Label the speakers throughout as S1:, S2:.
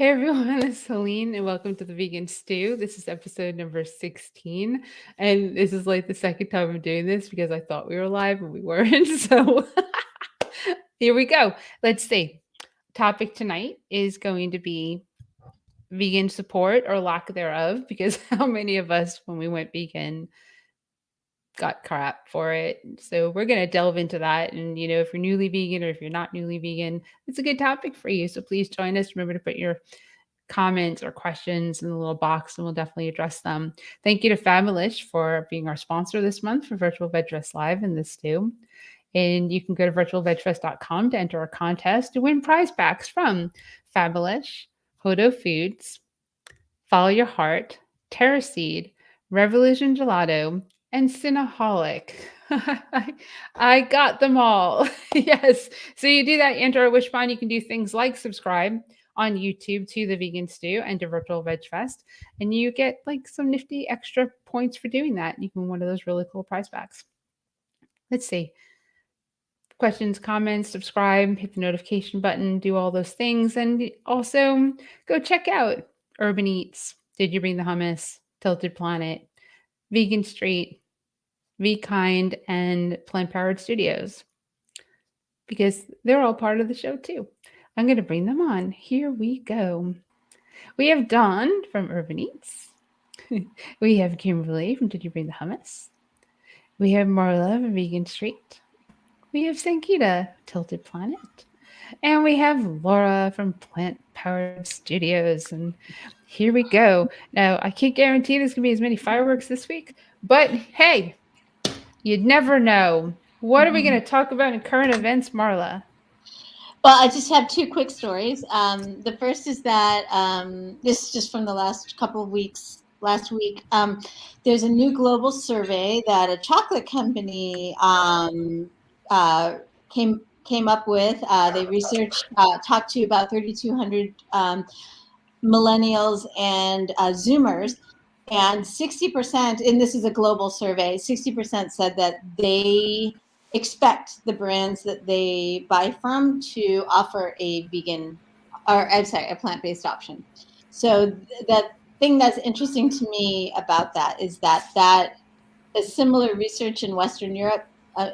S1: Hey everyone, it's Celine, and welcome to the Vegan Stew. This is episode number 16, and this is like the second time I'm doing this because I thought we were live and we weren't. So here we go. Let's see. Topic tonight is going to be vegan support or lack thereof, because how many of us, when we went vegan, got crap for it? So we're going to delve into that. And, if you're newly vegan or if you're not newly vegan, it's a good topic for you. So please join us. Remember to put your comments or questions in the little box and we'll definitely address them. Thank you to Fabulous for being our sponsor this month for Virtual Veg Fest Live and this too. And you can go to virtualvegfest.com to enter a contest to win prize packs from Fabulous, Hodo Foods, Follow Your Heart, TerraSeed, Revolution Gelato, and Cinnaholic. I got them all. Yes. So you do that, enter a wish bond. You can do things like subscribe on YouTube to the Vegan Stew and to Virtual Veg Fest. And you get like some nifty extra points for doing that. You can win one of those really cool prize packs. Let's see. Questions, comments, subscribe, hit the notification button, do all those things. And also go check out Urban Eats, Did You Bring the Hummus, Tilted Planet, Vegan Street, Be Kind, and Plant Powered Studios, because they're all part of the show too. I'm going to bring them on. Here we go. We have Dawn from Urban Eats. We have Kimberly from Did You Bring the Hummus? We have Marla from Vegan Street. We have Sankita, Tilted Planet. And we have Laura from Plant Powered Studios. And here we go. Now, I can't guarantee there's going to be as many fireworks this week, but hey, you'd never know. What are we going to talk about in current events, Marla?
S2: Well, I just have two quick stories. The first is that this is just from the last couple of weeks. Last week, there's a new global survey that a chocolate company came up with. They researched, talked to about 3,200 millennials and Zoomers, and 60%, and this is a global survey, 60% said that they expect the brands that they buy from to offer a vegan, or I'm sorry, a plant-based option. So that thing that's interesting to me about that is that a similar research in Western Europe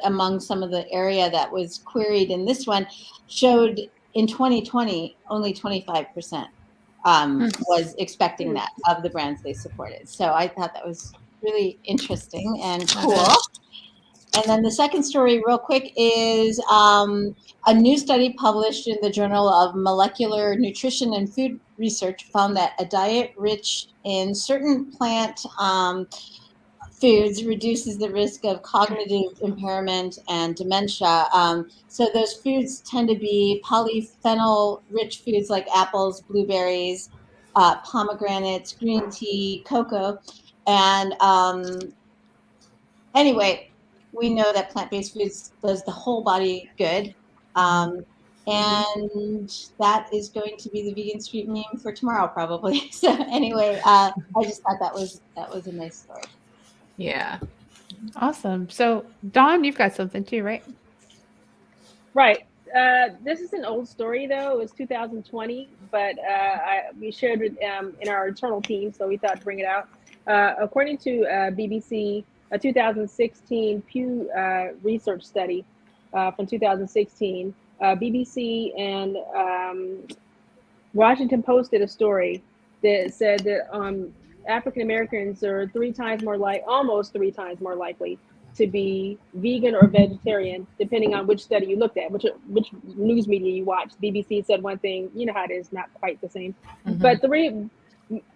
S2: among some of the area that was queried in this one showed in 2020 only 25% was expecting that of the brands they supported. So I thought that was really interesting and cool. And then the second story, real quick, is a new study published in the Journal of Molecular Nutrition and Food Research found that a diet rich in certain plant foods reduces the risk of cognitive impairment and dementia. So those foods tend to be polyphenol-rich foods like apples, blueberries, pomegranates, green tea, cocoa. And anyway, we know that plant-based foods does the whole body good. And that is going to be the Vegan Street meme for tomorrow, probably. So anyway, I just thought that was a nice story.
S1: Yeah. Awesome. So, Dawn, you've got something too, right?
S3: Right. This is an old story, though. It was 2020, but we shared it in our internal team, so we thought to bring it out. According to BBC, a 2016 Pew Research study from 2016, BBC and Washington Post did a story that said that African Americans are almost three times more likely to be vegan or vegetarian, depending on which study you looked at, which news media you watched. BBC said one thing, you know how it is, not quite the same, but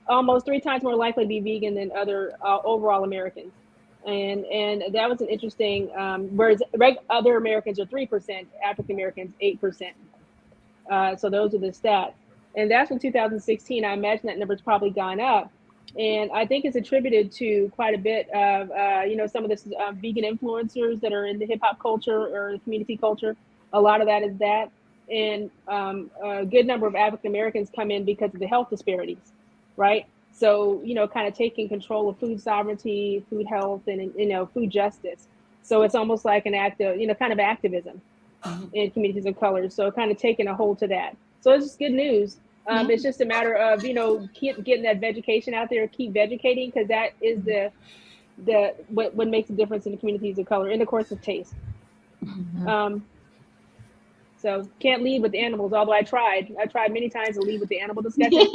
S3: almost three times more likely to be vegan than other overall Americans. And that was an interesting, whereas other Americans are 3%, African Americans 8%. So those are the stats. And that's from 2016. I imagine that number's probably gone up. And I think it's attributed to quite a bit of, some of this vegan influencers that are in the hip hop culture or the community culture. A lot of that is that. And a good number of African Americans come in because of the health disparities, right? So, kind of taking control of food sovereignty, food health, and, food justice. So it's almost like an act of, kind of activism in communities of color. So kind of taking a hold to that. So it's just good news. It's just a matter of, keep getting that vegetation out there, keep vegetating, because that is what makes a difference in the communities of color, and of course, the taste. So can't lead with the animals, although I tried many times to lead with the animal discussion.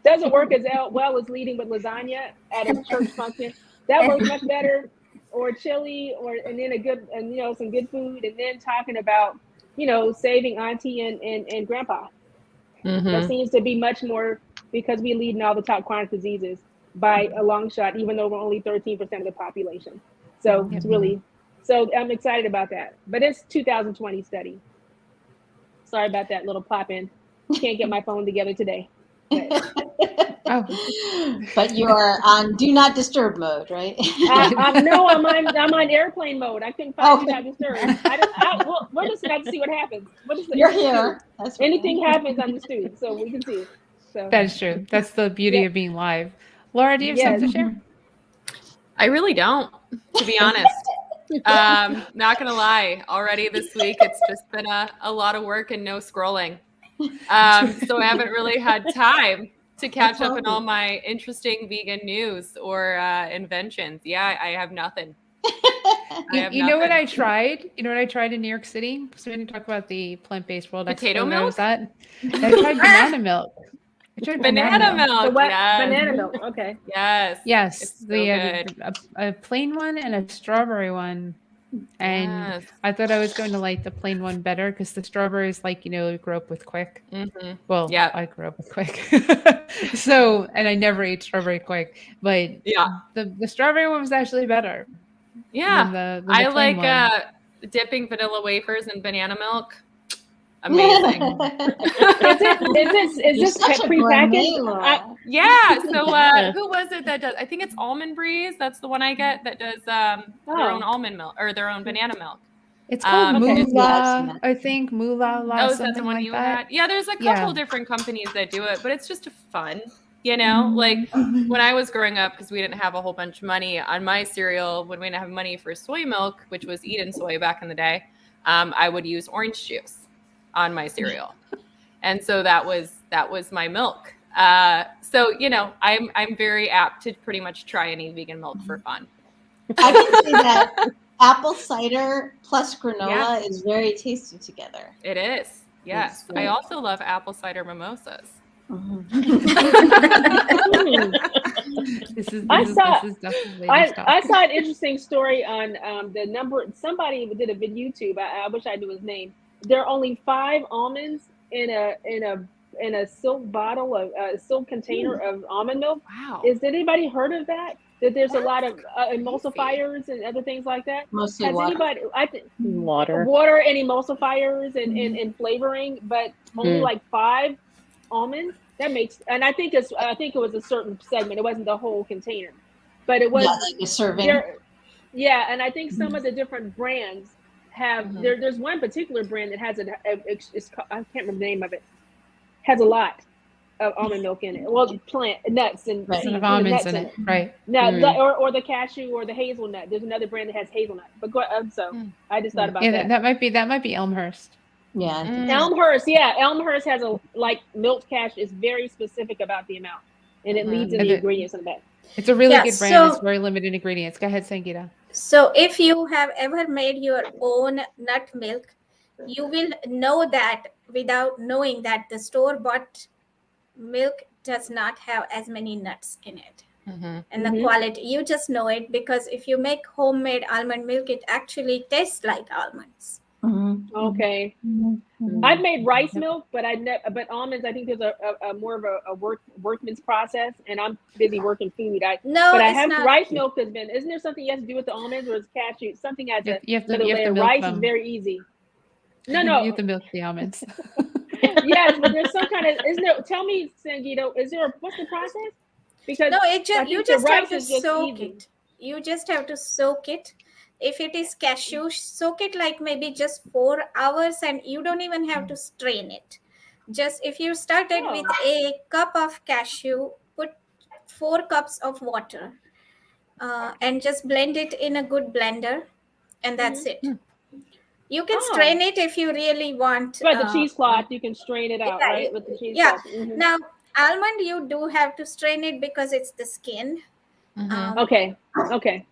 S3: Doesn't work as well as leading with lasagna at a church function. That works much better. Or chili, and then some good food, and then talking about, saving auntie and grandpa. That seems to be much more, because we lead in all the top chronic diseases by a long shot, even though we're only 13% of the population. So it's really, I'm excited about that. But it's 2020 study. Sorry about that little pop in. Can't get my phone together today.
S2: But you're on do not disturb mode, right?
S3: No, I'm on airplane mode. I couldn't find do not disturb. We're just about to see what happens.
S2: You're here. That's
S3: anything happens on the studio, so we can see. So
S1: That is true. That's the beauty of being live. Laura, do you have something to share?
S4: I really don't, to be honest. Not gonna lie, already this week it's just been a lot of work and no scrolling. So I haven't really had time to catch up on all my interesting vegan news or inventions. Yeah, I have nothing.
S1: You know what I tried? You know what I tried in New York City? So we didn't talk about the plant-based world.
S4: Potato milk?
S1: I tried banana milk.
S4: Banana milk. Yes.
S3: Banana milk. Okay.
S4: Yes.
S1: Yes.
S4: It's so
S1: They had
S4: good.
S1: a plain one and a strawberry one. And
S4: Yes.
S1: I thought I was going to like the plain one better because the strawberries, you grew up with quick. Well,
S4: Yeah.
S1: I grew up with quick. And I never ate strawberry quick. But
S4: Yeah.
S1: the strawberry one was actually better.
S4: Yeah.
S1: Than the
S4: I
S1: plain
S4: like
S1: one.
S4: dipping vanilla wafers in banana milk. Amazing.
S3: Is this prepackaged?
S4: Yeah. So who was it that does? I think it's Almond Breeze. That's the one I get that does their own almond milk or their own banana milk.
S1: It's called
S3: Okay.
S1: Moolah, I think. Moolah.
S4: Oh, is that the one you had? Yeah, there's a couple different companies that do it, but it's just fun. Like when I was growing up, because we didn't have a whole bunch of money on my cereal, when we didn't have money for soy milk, which was Eden soy back in the day, I would use orange juice on my cereal. And so that was my milk. So, I'm very apt to pretty much try any vegan milk for fun.
S2: I can say that apple cider plus granola is very tasty together.
S4: It is. Yes. I also love apple cider mimosas.
S1: This is definitely
S3: I saw an interesting story on the number. Somebody did a video YouTube. I wish I knew his name. There are only 5 almonds in a silk bottle, a silk container of almond milk.
S4: Wow.
S3: Is anybody heard of that? That there's a lot of emulsifiers and other things like that.
S2: Mostly
S3: Has
S2: water.
S3: anybody?
S5: Water
S3: And emulsifiers and flavoring, but only like 5 almonds. That makes, and I think it was a certain segment. It wasn't the whole container, but it was
S2: like a serving.
S3: Yeah, and I think some of the different brands have there's one particular brand that has I can't remember the name of it. Has a lot of almond milk in it. Well, plant nuts and
S1: of almonds in it, right?
S3: No, or the cashew or the hazelnut. There's another brand that has hazelnut. But I just thought about that.
S1: That might be Elmhurst.
S2: Yeah.
S3: Elmhurst, Elmhurst has milk cashew is very specific about the amount, and it leads in the ingredients in the back.
S1: It's a really good brand. It's very limited ingredients. Go ahead, Sangeeta.
S6: So if you have ever made your own nut milk, you will know that without knowing that the store-bought milk does not have as many nuts in it. And the quality, you just know it, because if you make homemade almond milk, it actually tastes like almonds.
S3: Okay. I've made rice milk, but almonds, I think there's a more of a workman's process, and I'm busy working food. I have rice milk has been. Isn't there something you have to do with the almonds, or is cashew something has
S1: you have to milk
S3: rice
S1: them.
S3: is very easy. No.
S1: You have to milk the almonds.
S3: Yes, but there's some kind of. Isn't there? Tell me, Sangeeta, what's the process? Because
S6: you just have to soak it. You just have to soak it. If it is cashew, soak it like maybe just 4 hours, and you don't even have to strain it. Just if you started with a cup of cashew, put 4 cups of water and just blend it in a good blender, and that's it. You can
S3: Oh.
S6: strain it if you really want.
S3: Right, the cheesecloth, you can strain it out,
S6: yeah,
S3: right? With the
S6: yeah.
S3: cheesecloth. Mhm.
S6: Now, almond, you do have to strain it because it's the skin.
S4: Mhm.
S3: Okay. Okay.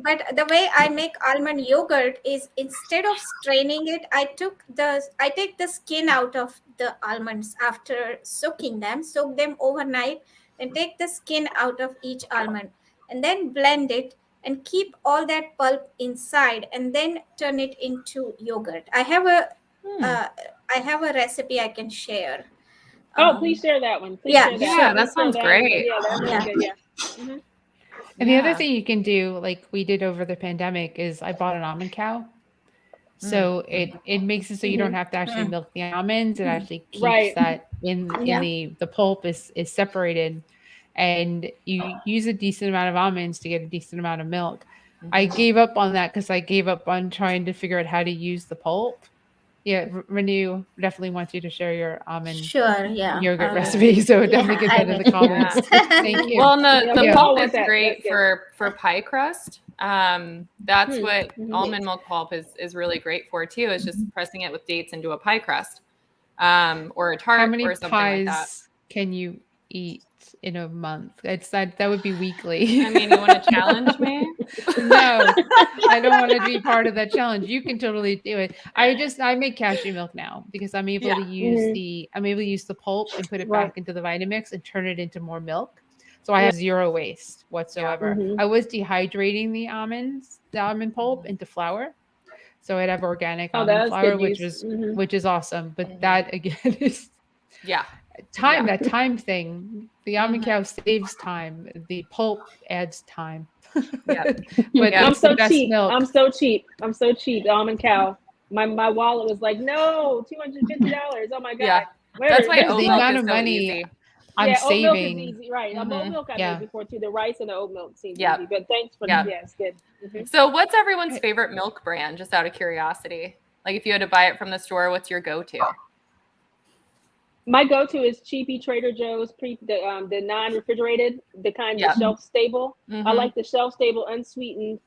S6: But the way I make almond yogurt is instead of straining it, I take the skin out of the almonds after soak them overnight, and take the skin out of each almond, and then blend it and keep all that pulp inside, and then turn it into yogurt. I have a recipe I can share.
S3: Oh, please share that one. Please
S6: yeah,
S3: share that.
S4: Yeah,
S3: Please
S4: that
S3: share
S4: sounds
S3: that.
S4: great.
S3: Yeah, that's really
S6: Yeah.
S3: good. Yeah. Mhm.
S1: And the other
S4: Yeah.
S1: thing you can do, like we did over the pandemic, is I bought an almond cow. So it makes it so you don't have to actually milk the almonds. It actually keeps
S3: Right.
S1: that in
S6: Yeah.
S1: the pulp is separated, and you use a decent amount of almonds to get a decent amount of milk. I gave up on that because I gave up on trying to figure out how to use the pulp. Yeah, Renew definitely wants you to share your almond
S6: Sure. Yeah.
S1: yogurt recipe. So
S6: yeah,
S1: definitely get
S6: I
S1: that in the
S6: will.
S1: comments. Thank you.
S4: Well, and the
S3: Yeah,
S4: pulp
S3: we
S4: is
S3: want that.
S4: great
S3: That's good.
S4: for pie crust. That's what
S3: Mhm.
S4: almond milk pulp is really great for too. Is just pressing it with dates into a pie crust, or a tart,
S1: How many
S4: or something like that.
S1: pies can you eat in a month? It's that would be weekly.
S4: I mean, you want to challenge me?
S1: No, I don't want to be part of that challenge. You can totally do it. I make cashew milk now because I'm able to use the pulp and put it
S3: Right.
S1: back into the Vitamix and turn it into more milk. So I have zero waste whatsoever.
S3: Mhm.
S1: I was dehydrating the almond pulp into flour. So I'd have organic
S3: Oh,
S1: almond
S3: that's
S1: flour,
S3: good
S1: which
S3: use.
S1: is awesome. But
S4: Mhm.
S1: that again is
S4: Yeah.
S1: time.
S4: Yeah.
S1: That time thing. The almond cow saves time. The pulp adds time.
S4: Yeah.
S1: But
S4: Yeah.
S3: I'm
S1: it's the
S3: so
S1: best
S3: cheap.
S1: milk.
S3: I'm so cheap. I'm so cheap. Almond cow. My wallet was like, no, $250. Oh my god.
S4: Yeah.
S3: Where
S4: That's why
S3: is-
S4: oat
S1: the
S4: milk
S1: amount
S4: is
S1: of
S4: so
S1: money
S4: easy.
S1: I'm
S3: yeah, oat milk is
S1: saving.
S3: easy, right? Oat
S4: Mhm.
S3: milk I
S1: Yeah.
S3: made before too. The rice and the oat milk seems
S4: Yep.
S3: easy. But thanks for
S4: Yep.
S3: yeah, it's good. Mhm.
S4: So, what's everyone's favorite milk brand? Just out of curiosity, like if you had to buy it from the store, what's your go-to?
S3: My go-to is cheapy Trader Joe's the non-refrigerated, the kind
S4: Yeah.
S3: of shelf stable. I
S4: Mhm.
S3: like the shelf stable unsweetened,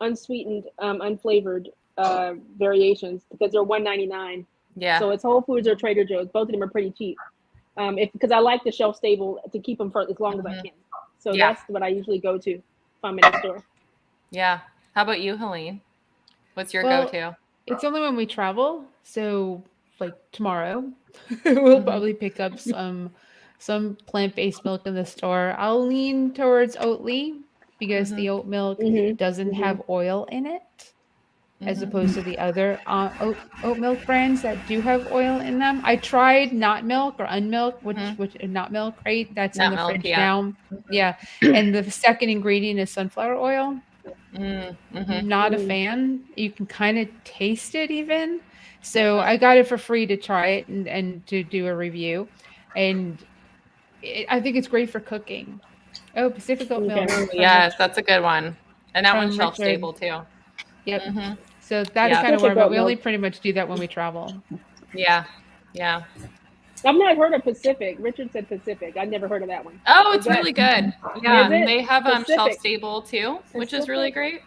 S3: unflavored variations because they're $1.99.
S4: Yeah.
S3: So it's Whole Foods or Trader Joe's. Both of them are pretty cheap. Because I like the shelf stable to keep them for as long as I can. So
S4: Yeah.
S3: that's what I usually go to if I'm in the store.
S4: Yeah. How about you, Helene? What's your
S1: Well,
S4: go-to?
S1: It's only when we travel. So like tomorrow, we'll
S4: Mhm.
S1: probably pick up some plant-based milk in the store. I'll lean towards Oatly because the oat milk
S3: Mhm.
S1: doesn't have oil in it, as
S4: Mhm.
S1: opposed to the other oat milk brands that do have oil in them. I tried not milk or unmilk, which not milk, right? That's in
S4: Not
S1: the
S4: milk,
S1: fridge
S4: yeah.
S1: now. Yeah, and the second ingredient is sunflower oil.
S4: Mhm.
S1: Not a fan. You can kind of taste it even. So I got it for free to try it and to do a review. And I think it's great for cooking. Oh, Pacific Oat Milk.
S3: Okay.
S1: from
S4: Yes, that's a good one. And that one's
S1: from
S4: shelf
S1: Richard.
S4: stable too.
S1: Yep.
S4: Mhm.
S1: So that's
S4: Yeah.
S1: kind of where
S3: Pacific Oat
S1: we only
S3: Milk.
S1: pretty much do that when we travel.
S4: Yeah. Yeah.
S3: I've not heard of Pacific. Richard said Pacific. I've never heard of that one.
S4: Oh,
S3: Is
S4: it's
S3: that-
S4: really good. Yeah.
S3: Is it?
S4: They have shelf
S3: Pacific.
S4: stable too, which is really great.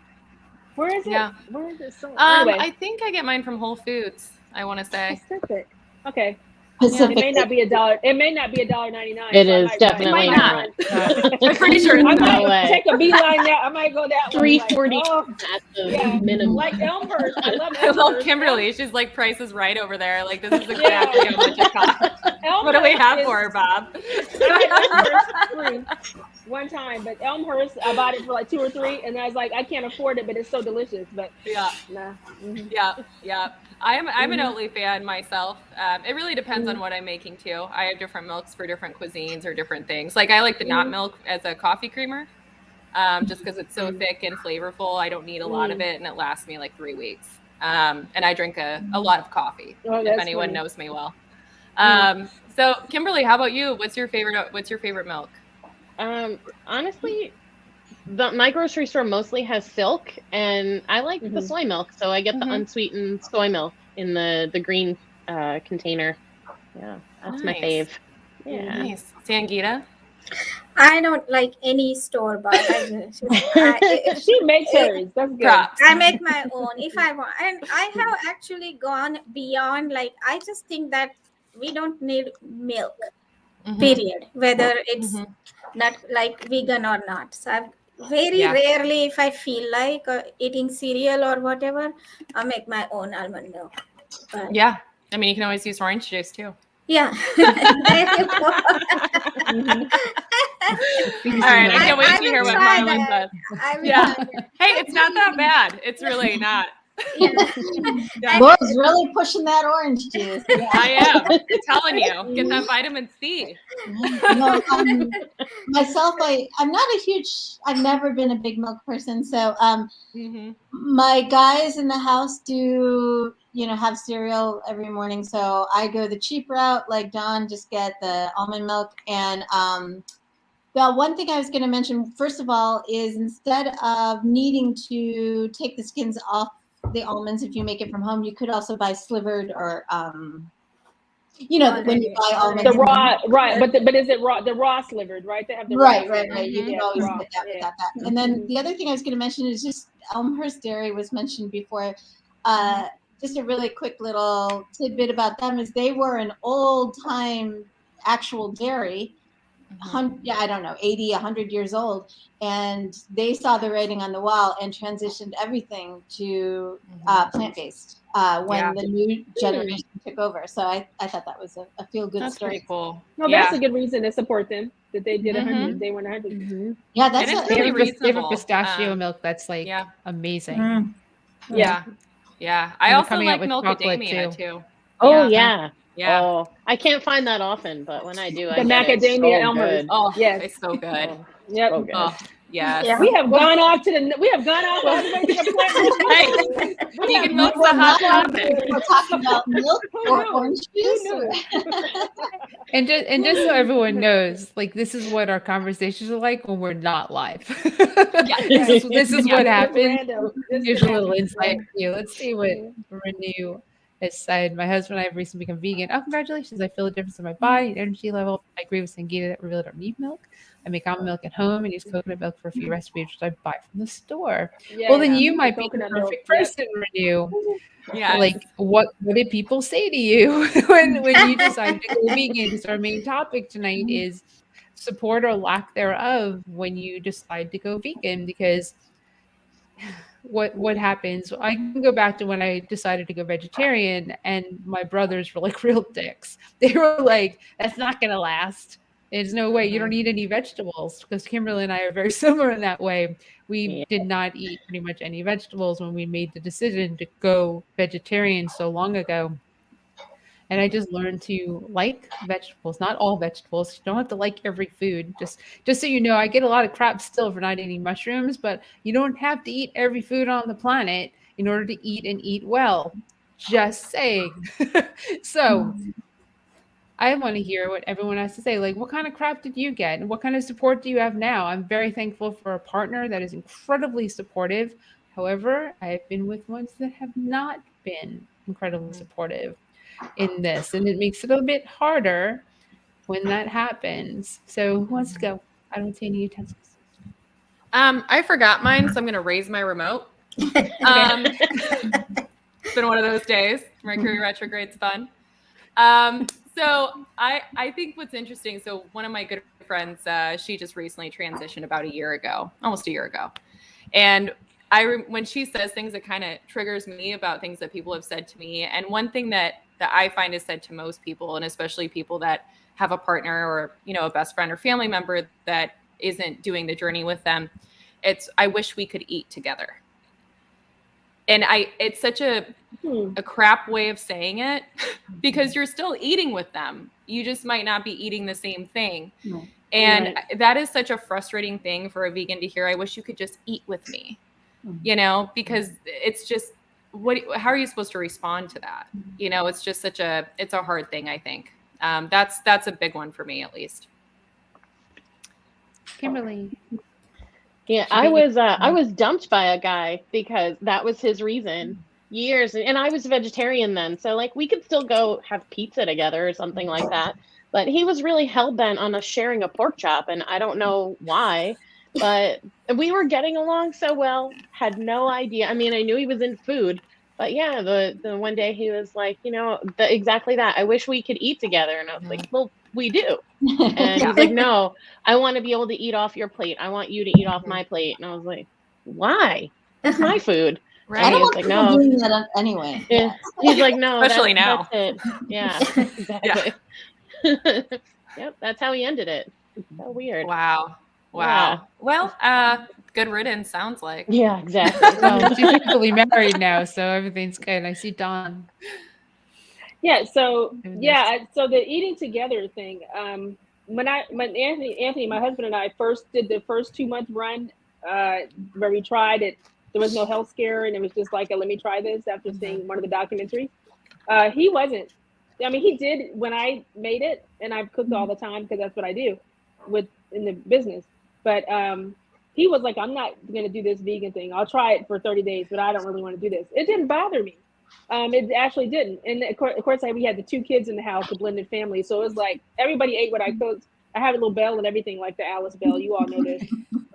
S3: Where is it?
S4: Yeah.
S3: Where is it? Anyway,
S4: I think I get mine from Whole Foods, I want to say.
S3: Pacific. Okay.
S2: Pacific.
S3: It may not be $1. It may not be $1.99.
S5: It
S3: so I
S5: is
S3: might
S5: definitely
S3: run.
S4: not.
S3: I
S4: I'm pretty sure it's
S3: might
S4: not.
S5: No way.
S3: take a beeline now. I might go that way. like,
S5: 340
S3: oh,
S5: That's the
S3: yeah.
S5: minimum.
S3: Like Elmhurst. I love
S4: I love
S3: Elmhurst.
S4: Kimberly. She's like, Price is right over there. Like, this is exactly how much it costs. What do we have for her, Bob?
S3: I had Elmhurst free one time, but Elmhurst, I bought it for like 2 or 3, and I was like, I can't afford it, but it's so delicious. But
S4: Yeah.
S3: nah. Mhm.
S4: Yeah. I'm an Oatly fan myself. It really depends on what I'm making too. I have different milks for different cuisines or different things. Like I like the not milk as a coffee creamer, just because it's so thick and flavorful. I don't need a lot of it, and it lasts me like 3 weeks. And I drink a lot of coffee.
S3: Oh,
S4: If
S3: that's
S4: anyone
S3: funny.
S4: knows me well. So Kimberly, how about you? What's your favorite milk?
S5: Honestly, my grocery store mostly has Silk, and I like the soy milk, so I get the unsweetened soy milk in the green container. Yeah, that's my
S4: Nice.
S5: fave. Yeah.
S4: Nice. Sangita?
S6: I don't like any store bought.
S3: She makes hers. That's good.
S4: Props.
S6: I make my own if I want. And I have actually gone beyond, like, I just think that we don't need milk,
S4: Mhm.
S6: period, whether it's
S4: Mhm.
S6: not like vegan or not. So I've very
S4: Yeah.
S6: rarely, if I feel like eating cereal or whatever, I make my own almond milk. But
S4: Yeah. I mean, you can always use orange juice too.
S6: yeah. There you go.
S3: Mhm.
S4: All right, I can't wait
S6: I
S4: to
S6: will
S4: hear what
S6: try
S4: Marlon
S6: that.
S4: says.
S6: I will
S4: Yeah.
S6: try that.
S4: Hey, it's not that bad. It's really not.
S6: Yeah.
S4: Yeah.
S2: Laura's really pushing that orange juice. Yeah.
S4: I am. I'm telling you, get that vitamin C.
S2: No, myself, I've never been a big milk person. So
S4: Mhm.
S2: my guys in the house do, have cereal every morning. So I go the cheap route, like Dawn, just get the almond milk. And well, one thing I was going to mention, first of all, is instead of needing to take the skins off the almonds, if you make it from home, you could also buy slivered or, when you buy almonds.
S3: The raw, right? But is it raw? The raw slivered, right? They have the
S2: Right.
S3: raw
S2: You can
S3: Yeah,
S2: always
S3: raw,
S2: get that
S3: yeah.
S2: without that. And then the other thing I was going to mention is just Elmhurst Dairy was mentioned before. Just a really quick little tidbit about them is they were an old time actual dairy. I don't know, 80, 100 years old. And they saw the writing on the wall and transitioned everything to plant-based when the new generation took over. So I thought that was a feel-good
S4: That's
S2: story.
S4: pretty cool.
S3: No, that's a good reason to support them. That they did 100. They went 100.
S1: Mhm.
S2: Yeah, that's
S4: And it's
S1: They
S4: really
S1: have, they have a
S4: reasonable.
S1: pistachio milk that's like
S4: Yeah.
S1: amazing.
S6: Mm.
S4: Yeah. Yeah. I
S1: And they're
S4: also
S1: coming out
S4: like
S1: with chocolate,
S4: macadamia too.
S5: Oh
S4: Yeah.
S5: yeah.
S4: Yeah.
S5: Oh, I can't find that often, but when I do, I
S3: The
S5: get it.
S3: macadamia
S5: So
S3: Elmer's.
S5: good.
S4: Oh,
S3: Yes.
S4: it's so good.
S5: Oh,
S3: Yep.
S5: so good.
S4: Oh, yes.
S6: Yeah.
S3: We have gone off all the way to the plant.
S4: Hey, vegan milk's
S2: We're
S4: a hot
S2: not-
S4: topic.
S2: We're talking about milk or orange juice.
S3: knew?
S1: And just so everyone knows, like, this is what our conversations are like when we're not live. This is what happens. Here's a little insight for you. Let's see what Renew has said. My husband and I have recently become vegan. Oh, congratulations. I feel a difference in my body and energy level. I agree with Sangeeta that we really don't need milk. I make almond milk at home and use coconut milk for a few recipes, which I buy from the store. Well, then you might be the
S3: Coconut milk,
S1: perfect person, Renew.
S4: Yeah.
S1: Like, what did people say to you when you decided to go vegan? Because our main topic tonight is support or lack thereof when you decide to go vegan. Because what happens? I can go back to when I decided to go vegetarian, and my brothers were like real dicks. They were like, "That's not gonna last. There's no way. You don't eat any vegetables." Because Kimberly and I are very similar in that way. We did not eat pretty much any vegetables when we made the decision to go vegetarian so long ago. And I just learned to like vegetables, not all vegetables. You don't have to like every food. Just so you know, I get a lot of crap still for not eating mushrooms, but you don't have to eat every food on the planet in order to eat and eat well. Just saying. So I want to hear what everyone has to say. Like, what kind of crap did you get? And what kind of support do you have now? I'm very thankful for a partner that is incredibly supportive. However, I have been with ones that have not been incredibly supportive in this. And it makes it a bit harder when that happens. So who wants to go? I don't see any utensils.
S4: I forgot mine, so I'm gonna raise my remote. It's been one of those days. Mercury retrograde's fun. So I think what's interesting, so one of my good friends, she just recently transitioned about almost a year ago. And when she says things, it kind of triggers me about things that people have said to me. And one thing that I find is said to most people, and especially people that have a partner or, a best friend or family member that isn't doing the journey with them, it's, I wish we could eat together. And it's such a crap way of saying it because you're still eating with them. You just might not be eating the same thing. No. And that is such a frustrating thing for a vegan to hear. I wish you could just eat with me, because it's just, how are you supposed to respond to that? It's just it's a hard thing, I think. That's a big one for me, at least.
S1: Kimberly.
S5: Yeah, I was dumped by a guy because that was his reason. Years, and I was a vegetarian then, so like we could still go have pizza together or something like that. But he was really hell-bent on us sharing a pork chop, and I don't know why. But we were getting along so well, had no idea. I mean, I knew he was in food, but yeah, the one day he was like, exactly that. I wish we could eat together. And I was like, well, we do. And he's like, no, I want to be able to eat off your plate. I want you to eat off my plate. And I was like, why? It's my food.
S2: I don't want
S5: like,
S2: people doing that anyway.
S5: Yeah. He's like, no,
S4: Especially now.
S5: That's it. Yeah, exactly. Yep, that's how he ended it. It's so weird.
S4: Wow.
S5: Yeah.
S4: Well, good riddance sounds like.
S5: Yeah, exactly.
S1: Well, she's happily married now, so everything's good. I see Dawn.
S3: Yeah. So so the eating together thing. When Anthony, my husband and I first did the first 2-month run, where we tried it, there was no health scare, and it was just like, let me try this after seeing one of the documentaries. He wasn't. I mean, he did when I made it, and I've cooked all the time because that's what I do in the business. But he was like, I'm not going to do this vegan thing. I'll try it for 30 days, but I don't really want to do this. It didn't bother me. It actually didn't. And of course, we had the 2 kids in the house, the blended family. So it was like everybody ate what I cooked. I have a little bell and everything, like the Alice Bell. You all know this.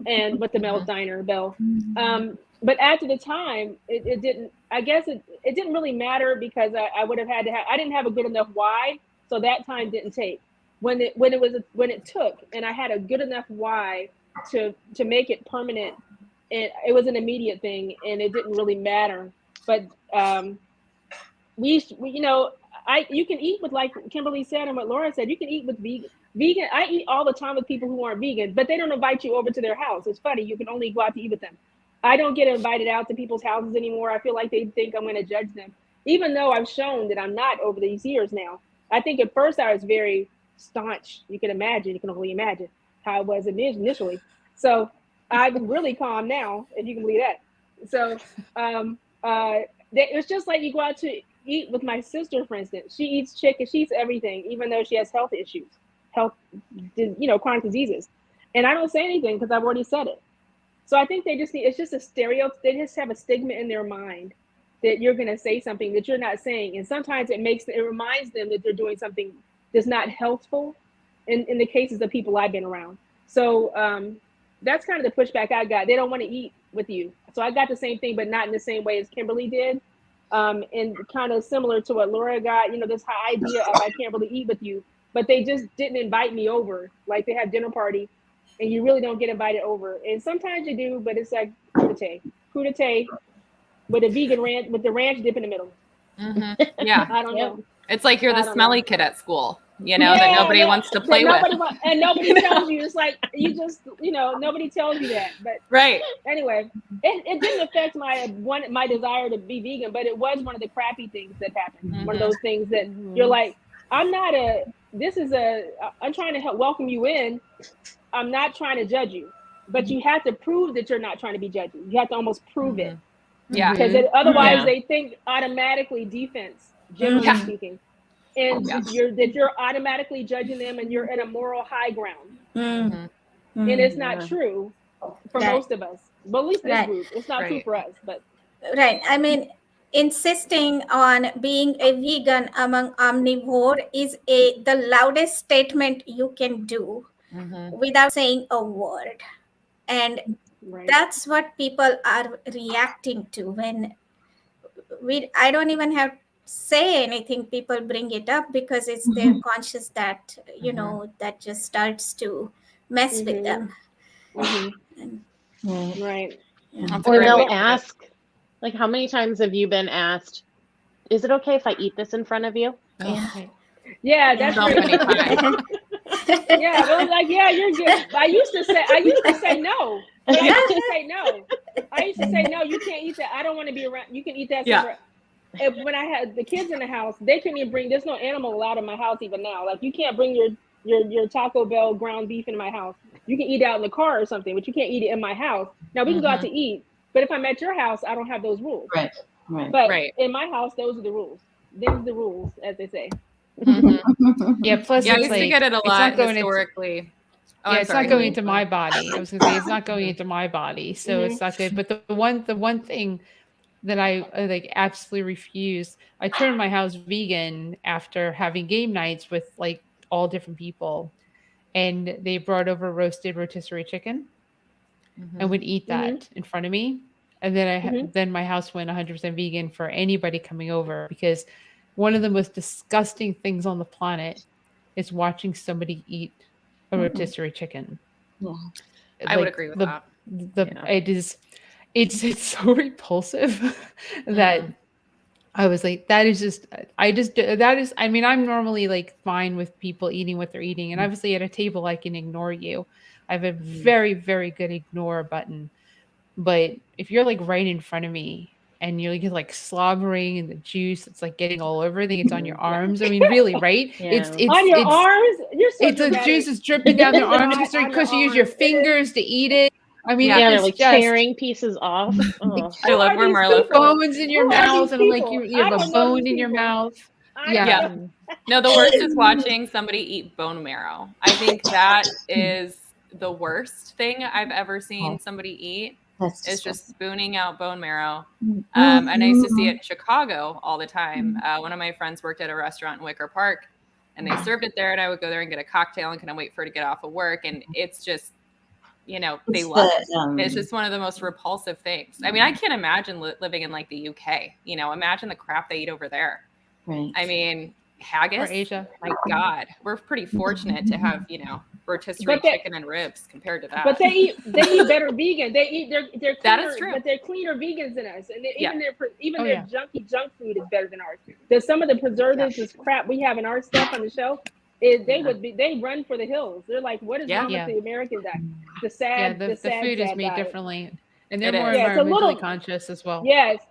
S3: And with the Mel's Diner bell. But after the time, it didn't. I guess it didn't really matter because I would have had to have. I didn't have a good enough why, so that time didn't take. When it took, and I had a good enough why to make it permanent, and it was an immediate thing, and it didn't really matter. But we you can eat with, like Kimberly said and what Laura said, you can eat with vegan. I eat all the time with people who aren't vegan, but they don't invite you over to their house. It's funny, you can only go out to eat with them. I don't get invited out to people's houses anymore. I feel like they think I'm going to judge them, even though I've shown that I'm not over these years now. I think at first I was very staunch. You can only imagine how I was initially. So I'm really calm now, if you can believe that. So it's just like you go out to eat with my sister, for instance. She eats chicken, she eats everything, even though she has health issues, chronic diseases. And I don't say anything because I've already said it. So I think it's just a stereotype. They just have a stigma in their mind that you're going to say something that you're not saying. And sometimes it reminds them that they're doing something that's not healthful in the cases of people I've been around. So that's kind of the pushback I got. They don't want to eat with you. So I got the same thing, but not in the same way as Kimberly did. And kind of similar to what Laura got, this idea of I can't really eat with you, but they just didn't invite me over. Like they have dinner party and you really don't get invited over. And sometimes you do, but it's like crudité with a vegan ranch, with the ranch dip in the middle.
S4: Mm-hmm. Yeah.
S3: I don't know.
S4: It's like you're the smelly kid at school, that nobody wants to play with.
S3: And nobody tells you. It's like, you just, nobody tells you that. But
S4: right. Anyway,
S3: it didn't affect my desire to be vegan, but it was one of the crappy things that happened. Mm-hmm. One of those things that you're like, I'm trying to help welcome you in. I'm not trying to judge you, but you have to prove that you're not trying to be judgy. You have to almost prove it.
S4: Yeah.
S3: Because otherwise they think automatically defense, generally speaking. And you're automatically judging them and you're at a moral high ground. Mm-hmm. And it's not true for most of us. But at least this group. It's not true for us. But
S6: right. I mean, insisting on being a vegan among omnivore is the loudest statement you can do without saying a word. And that's what people are reacting to when I don't even have to say anything. People bring it up because it's their conscious that, that just starts to mess with them.
S3: Right.
S6: Yeah.
S5: Or they'll ask, like, how many times have you been asked, is it okay if I eat this in front of you?
S3: Yeah, that's
S4: so many times.
S3: Yeah, well, like, yeah, you're good. I used to say no. But I used to say no. I used to say no. You can't eat that. I don't want to be around. You can eat that.
S4: Yeah.
S3: When I had the kids in the house, they couldn't even bring. There's no animal allowed in my house even now. Like you can't bring your Taco Bell ground beef into my house. You can eat out in the car or something, but you can't eat it in my house. Now we can go out to eat, but if I'm at your house, I don't have those rules.
S2: Right.
S3: But in my house, those are the rules. Those are the rules, as they say.
S1: Yeah. Plus,
S4: I used to get it a lot historically.
S1: It's not going into my body. I was going to say it's not going into my body, so it's not good. But the one thing that I absolutely refused. I turned my house vegan after having game nights with all different people, and they brought over roasted rotisserie chicken and would eat that in front of me. And then then my house went 100% vegan for anybody coming over, because one of the most disgusting things on the planet is watching somebody eat a rotisserie chicken.
S2: Yeah.
S4: I would agree with that.
S1: It's so repulsive that I was like, that is, I mean, I'm normally like fine with people eating what they're eating. And obviously at a table, I can ignore you. I have a very, very good ignore button. But if you're like right in front of me and you're like slobbering and the juice, it's like getting all over everything. It's on your arms. I mean, really, right?
S5: Yeah.
S3: On your arms? You're so
S1: the juice is dripping down their arms because you use your fingers to eat it. I mean,
S5: Yeah, they're
S1: it's
S5: like
S1: just
S5: tearing pieces off. Oh.
S4: I love where Marla
S1: bones in your
S3: Who are
S1: mouth,
S3: these
S1: and I'm like,
S3: people?
S1: you have
S3: I
S1: a
S3: don't know
S1: bone
S3: these
S1: in your
S3: people.
S1: mouth.
S4: Yeah. No, the worst is watching somebody eat bone marrow. I think that is the worst thing I've ever seen somebody eat.
S2: That's
S4: Is just spooning out bone marrow.
S2: disgusting.
S4: And I used to see it in Chicago all the time. One of my friends worked at a restaurant in Wicker Park, and they served it there, and I would go there and get a cocktail and kind of wait for her to get off of work. And it's just, they love it. It's just one of the most repulsive things. I mean, I can't imagine living in like the UK. Imagine the crap they eat over there.
S2: Right.
S4: I mean, haggis.
S1: Or Asia.
S4: My God, we're pretty fortunate to have rotisserie chicken and ribs compared to that.
S3: But they eat better vegan. They eat they're cleaner,
S4: That is true.
S3: But they're cleaner vegans than us, and even
S1: Oh,
S3: their junky junk food is better than ours. There's some of the preservatives, this crap we have in our stuff on the shelf. They run for the hills. They're like, what is wrong with the American diet? The
S1: food is made
S3: diet.
S1: differently, and they're
S4: It
S1: more
S4: is.
S3: Yeah, it's a
S1: environmentally
S3: little-
S1: conscious as well.
S3: Yes,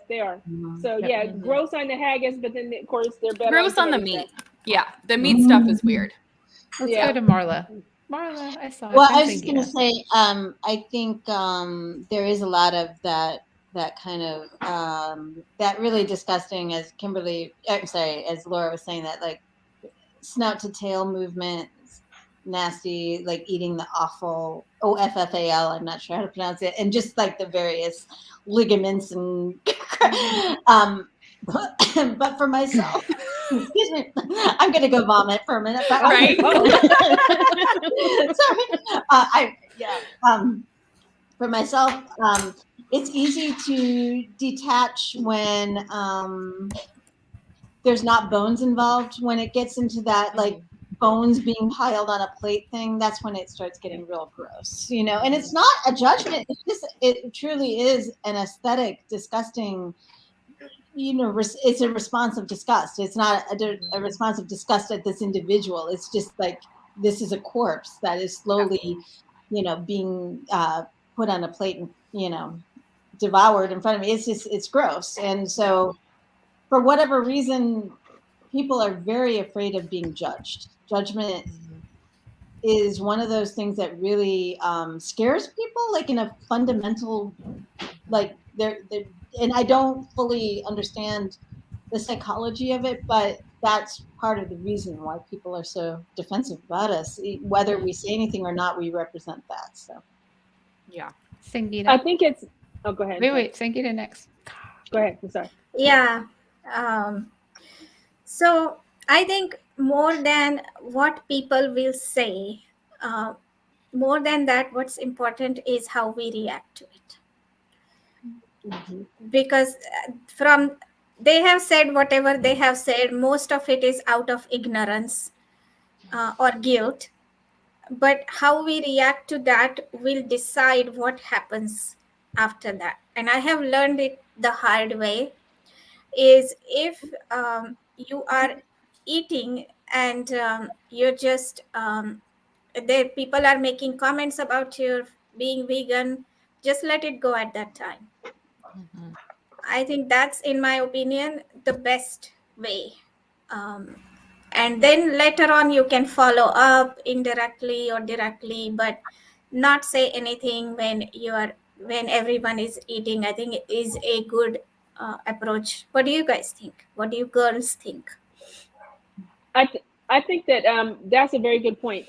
S3: they are. So
S1: Yep.
S3: gross on the haggis, but then of course they're better.
S4: Gross on the
S3: tomato
S4: meat.
S3: stuff.
S4: Yeah, the meat stuff is weird.
S1: Let's
S3: Yeah.
S1: go to Marla. Marla, I saw.
S2: Well,
S1: it.
S2: I was just going to say, I think there is a lot of that kind of that really disgusting, as as Laura was saying, that like snout to tail movement, nasty, like eating the offal, OFFAL, I'm not sure how to pronounce it, and just like the various ligaments and but for myself, excuse me, I'm gonna go vomit for a minute. But
S4: Right.
S2: Sorry. For myself, it's easy to detach when there's not bones involved. When it gets into that like bones being piled on a plate thing, that's when it starts getting real gross, and it's not a judgment. It's just, it truly is an aesthetic, disgusting, it's a response of disgust. It's not a response of disgust at this individual. It's just like, this is a corpse that is slowly, being put on a plate and, devoured in front of me. It's gross. And so for whatever reason, people are very afraid of being judged. Judgment is one of those things that really scares people, like in a fundamental, like and I don't fully understand the psychology of it, but that's part of the reason why people are so defensive about us. Whether we say anything or not, we represent that. So,
S4: Yeah.
S1: Sangeeta.
S3: I think it's. Oh, go ahead.
S1: Wait, Sangeeta next.
S3: Go ahead. I'm sorry.
S6: Yeah. So I think more than what people will say, more than that, what's important is how we react to it. Because they have said whatever they have said, most of it is out of ignorance or guilt. But how we react to that will decide what happens after that. And I have learned it the hard way, is if you are eating and you're just, people are making comments about your being vegan, just let it go at that time. I think that's, in my opinion, the best way. And then later on, you can follow up indirectly or directly, but not say anything when everyone is eating. I think it is a good approach. What do you guys think? What do you girls think?
S3: I think that that's a very good point.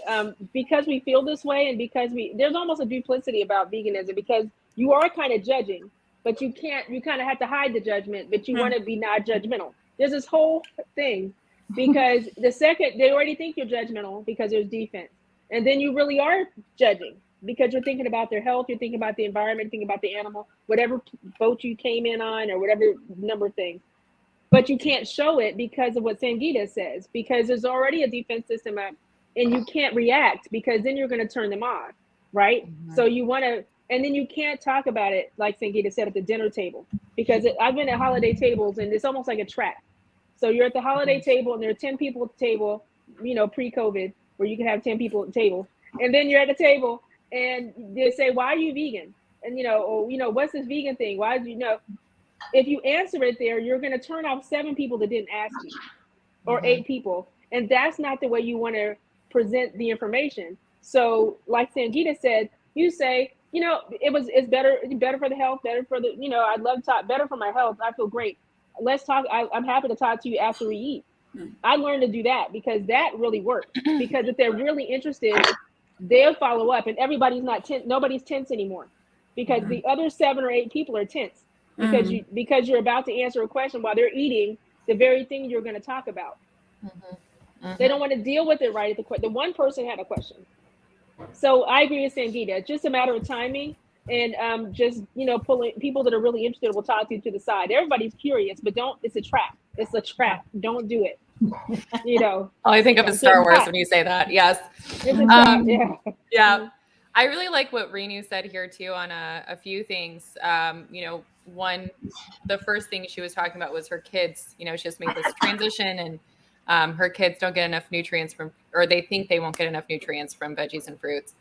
S3: Because we feel this way, and because there's almost a duplicity about veganism, because you are kind of judging, but you kind of have to hide the judgment, but you want to be not judgmental. There's this whole thing because the second they already think you're judgmental because there's defense, and then you really are judging because you're thinking about their health, you're thinking about the environment, thinking about the animal, whatever boat you came in on, or whatever number of things. But you can't show it because of what Sangeeta says, because there's already a defense system up, and you can't react because then you're going to turn them off, right? So you want to, and then you can't talk about it like Sangeeta said at the dinner table, because I've been at holiday tables and it's almost like a trap. So you're at the holiday table and there are 10 people at the table, you know, pre-COVID, where you can have 10 people at the table, and then you're at the table and they say, "Why are you vegan?" And what's this vegan thing? Why do you know? If you answer it there, you're going to turn off 7 people that didn't ask you, or 8 people, and that's not the way you want to present the information. So, like Sangeeta said, you say, it's better for the health, better for the, I'd love to talk, better for my health. I feel great. Let's talk. I'm happy to talk to you after we eat. I learned to do that because that really worked. Because if they're really interested, they'll follow up, and everybody's not tense. Nobody's tense anymore, because the other 7 or 8 people are tense because you're about to answer a question while they're eating the very thing you're going to talk about. They don't want to deal with it right at the question. The one person had a question. So I agree with Sangeeta. It's just a matter of timing, and pulling people that are really interested will talk to you to the side. Everybody's curious, but it's a trap. It's a trap. Don't do it.
S4: All I think of is Star Wars when you say that. Yes.
S3: It's a trap.
S4: Yeah. I really like what Renu said here too on a few things. One, the first thing she was talking about was her kids. She just made this transition, and her kids don't get enough nutrients or they think they won't get enough nutrients from veggies and fruits.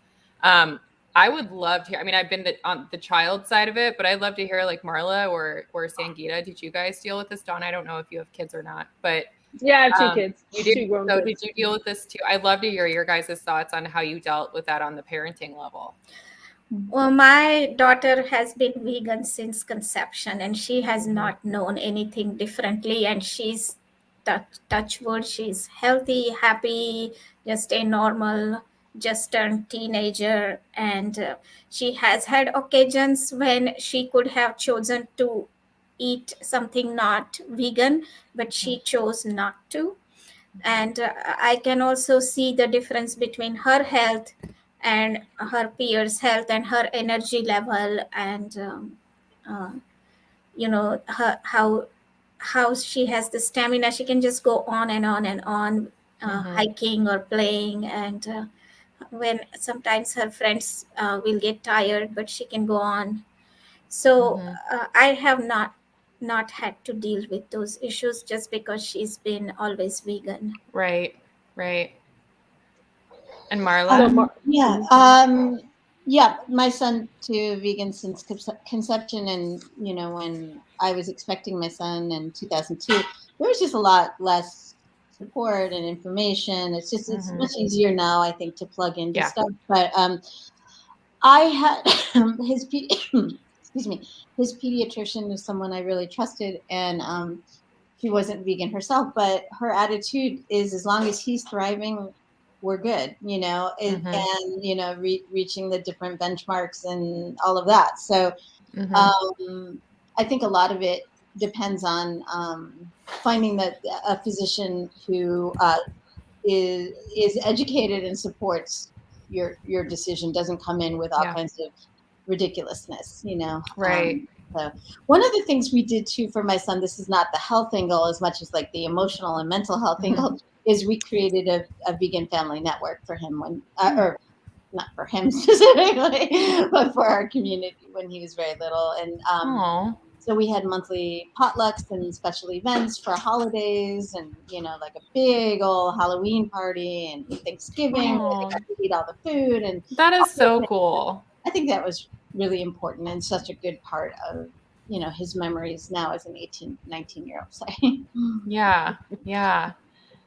S4: I would love to hear, I've been on the child side of it, but I'd love to hear like Marla or Sangeeta. Did you guys deal with this? Dawn, I don't know if you have kids or not, but
S3: yeah, I have 2 kids.
S4: You did.
S3: 2 grown
S4: so
S3: kids.
S4: Did you deal with this too? I'd love to hear your guys' thoughts on how you dealt with that on the parenting level.
S6: Well, my daughter has been vegan since conception, and she has not known anything differently. And she's touch wood, she's healthy, happy, just a normal, just turned teenager. And she has had occasions when she could have chosen to eat something not vegan, but she chose not to. And I can also see the difference between her health and her peers' health and her energy level, and how she has the stamina. She can just go on and on and on, hiking or playing, and when sometimes her friends will get tired, but she can go on. So I have not had to deal with those issues just because she's been always vegan.
S4: Right. And Marla?
S2: My son too, vegan since conception, and when I was expecting my son in 2002, there was just a lot less support and information. It's just it's much easier now, I think, to plug into stuff. But I had his pediatrician was someone I really trusted, and she wasn't vegan herself, but her attitude is, as long as he's thriving, we're good, and reaching the different benchmarks and all of that. So I think a lot of it depends on finding a physician who is educated and supports your decision, doesn't come in with all kinds of ridiculousness,
S4: Right.
S2: So one of the things we did too for my son, this is not the health angle as much as like the emotional and mental health angle, is we created a vegan family network for him or not for him specifically, but for our community when he was very little. And so we had monthly potlucks and special events for holidays, and like a big old Halloween party and Thanksgiving. Where they got to eat all the food, and
S4: that is so cool.
S2: I think that was really important and such a good part of his memories now as an 18, 19-year-old. So.
S4: Yeah.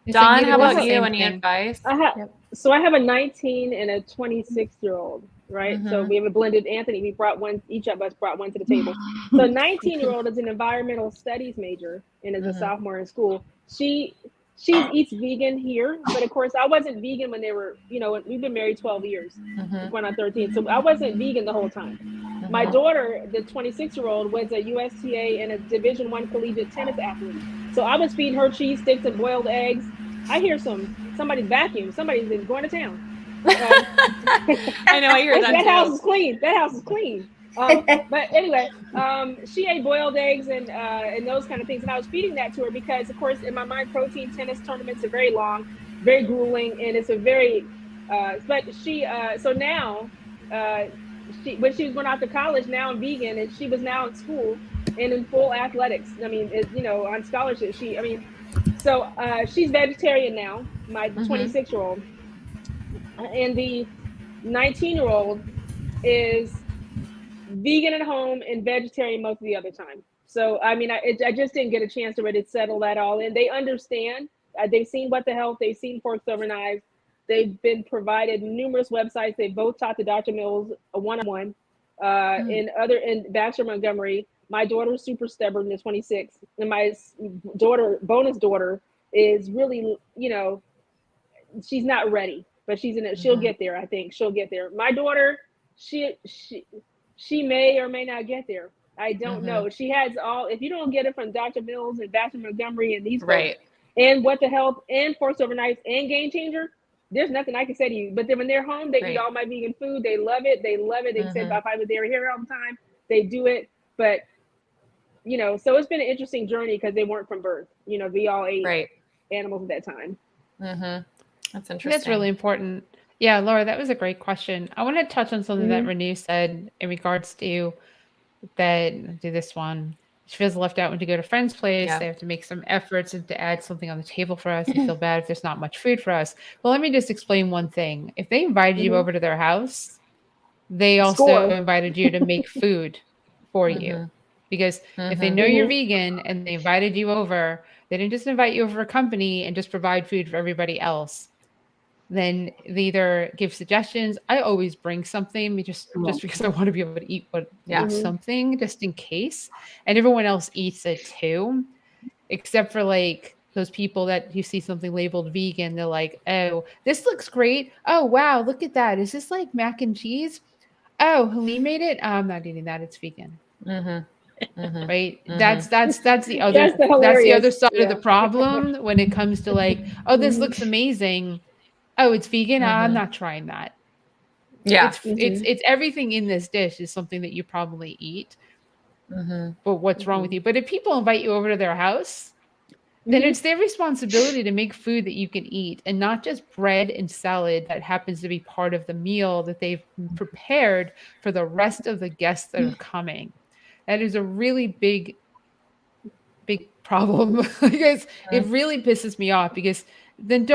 S4: Dawn, how about you? Any advice?
S3: I have a 19 and a 26-year-old, right? So we have a blended. Anthony, we brought one. Each of us brought one to the table. So 19-year-old is an environmental studies major and is a sophomore in school. She she eats vegan here, but of course I wasn't vegan when they were, we've been married 12 years, going on 13. So I wasn't vegan the whole time. My daughter, the 26-year-old, was a USTA and a Division I collegiate tennis athlete. So I was feeding her cheese sticks and boiled eggs. I hear somebody's vacuum. Somebody's been going to town.
S4: I know, I hear that too.
S3: House is clean. That house is clean. But anyway, she ate boiled eggs and those kind of things, and I was feeding that to her because, of course, in my mind, protein tennis tournaments are very long, very grueling, and it's a very. But she, so now, when she was going off to college, now I'm vegan, and she was now in school and in full athletics. I mean, on scholarship. So she's vegetarian now. My 26-year-old, and the 19-year-old is vegan at home and vegetarian most of the other time. So I mean, I just didn't get a chance to really settle that all in. They understand. They've seen What the Health. They've seen Forks Over Knives. They've been provided numerous websites. They both talked to Dr. Mills a one-on-one. In Baxter Montgomery, my daughter's super stubborn, is 26, and my bonus daughter, is really, she's not ready, but she's in it. She'll get there. I think she'll get there. My daughter, she may or may not get there. I don't know. She has if you don't get it from Dr. Mills and Baxter Montgomery and these folks, and What the Health and Forks Over Knives and Game Changer, there's nothing I can say to you. But then when they're home, they eat all my vegan food. They love it. They said if I was there here all the time, they do it. But, so it's been an interesting journey because they weren't from birth. We all ate animals at that time.
S4: That's interesting.
S1: That's really important. Yeah, Laura, that was a great question. I want to touch on something that Renew said in regards to that. Do this one. She feels left out when to go to friends' place. They have to make some efforts and to add something on the table for us. They feel bad if there's not much food for us. Well, let me just explain one thing. If they invited you over to their house, they also invited you to make food for you. Because if they know you're vegan and they invited you over, they didn't just invite you over for company and just provide food for everybody else. Then they either give suggestions. I always bring something just because I want to be able to eat something just in case. And everyone else eats it too, except for like those people that you see something labeled vegan. They're like, oh, this looks great. Oh, wow, look at that. Is this like mac and cheese? Oh, Helene made it. I'm not eating that. It's vegan. Right. That's the other that's the other side of the problem when it comes to like, oh, this looks amazing. Oh, it's vegan. I'm not trying that.
S4: Yeah.
S1: It's everything in this dish is something that you probably eat. But what's wrong with you? But if people invite you over to their house, then it's their responsibility to make food that you can eat and not just bread and salad that happens to be part of the meal that they've prepared for the rest of the guests that are coming. That is a really big problem because it really pisses me off because then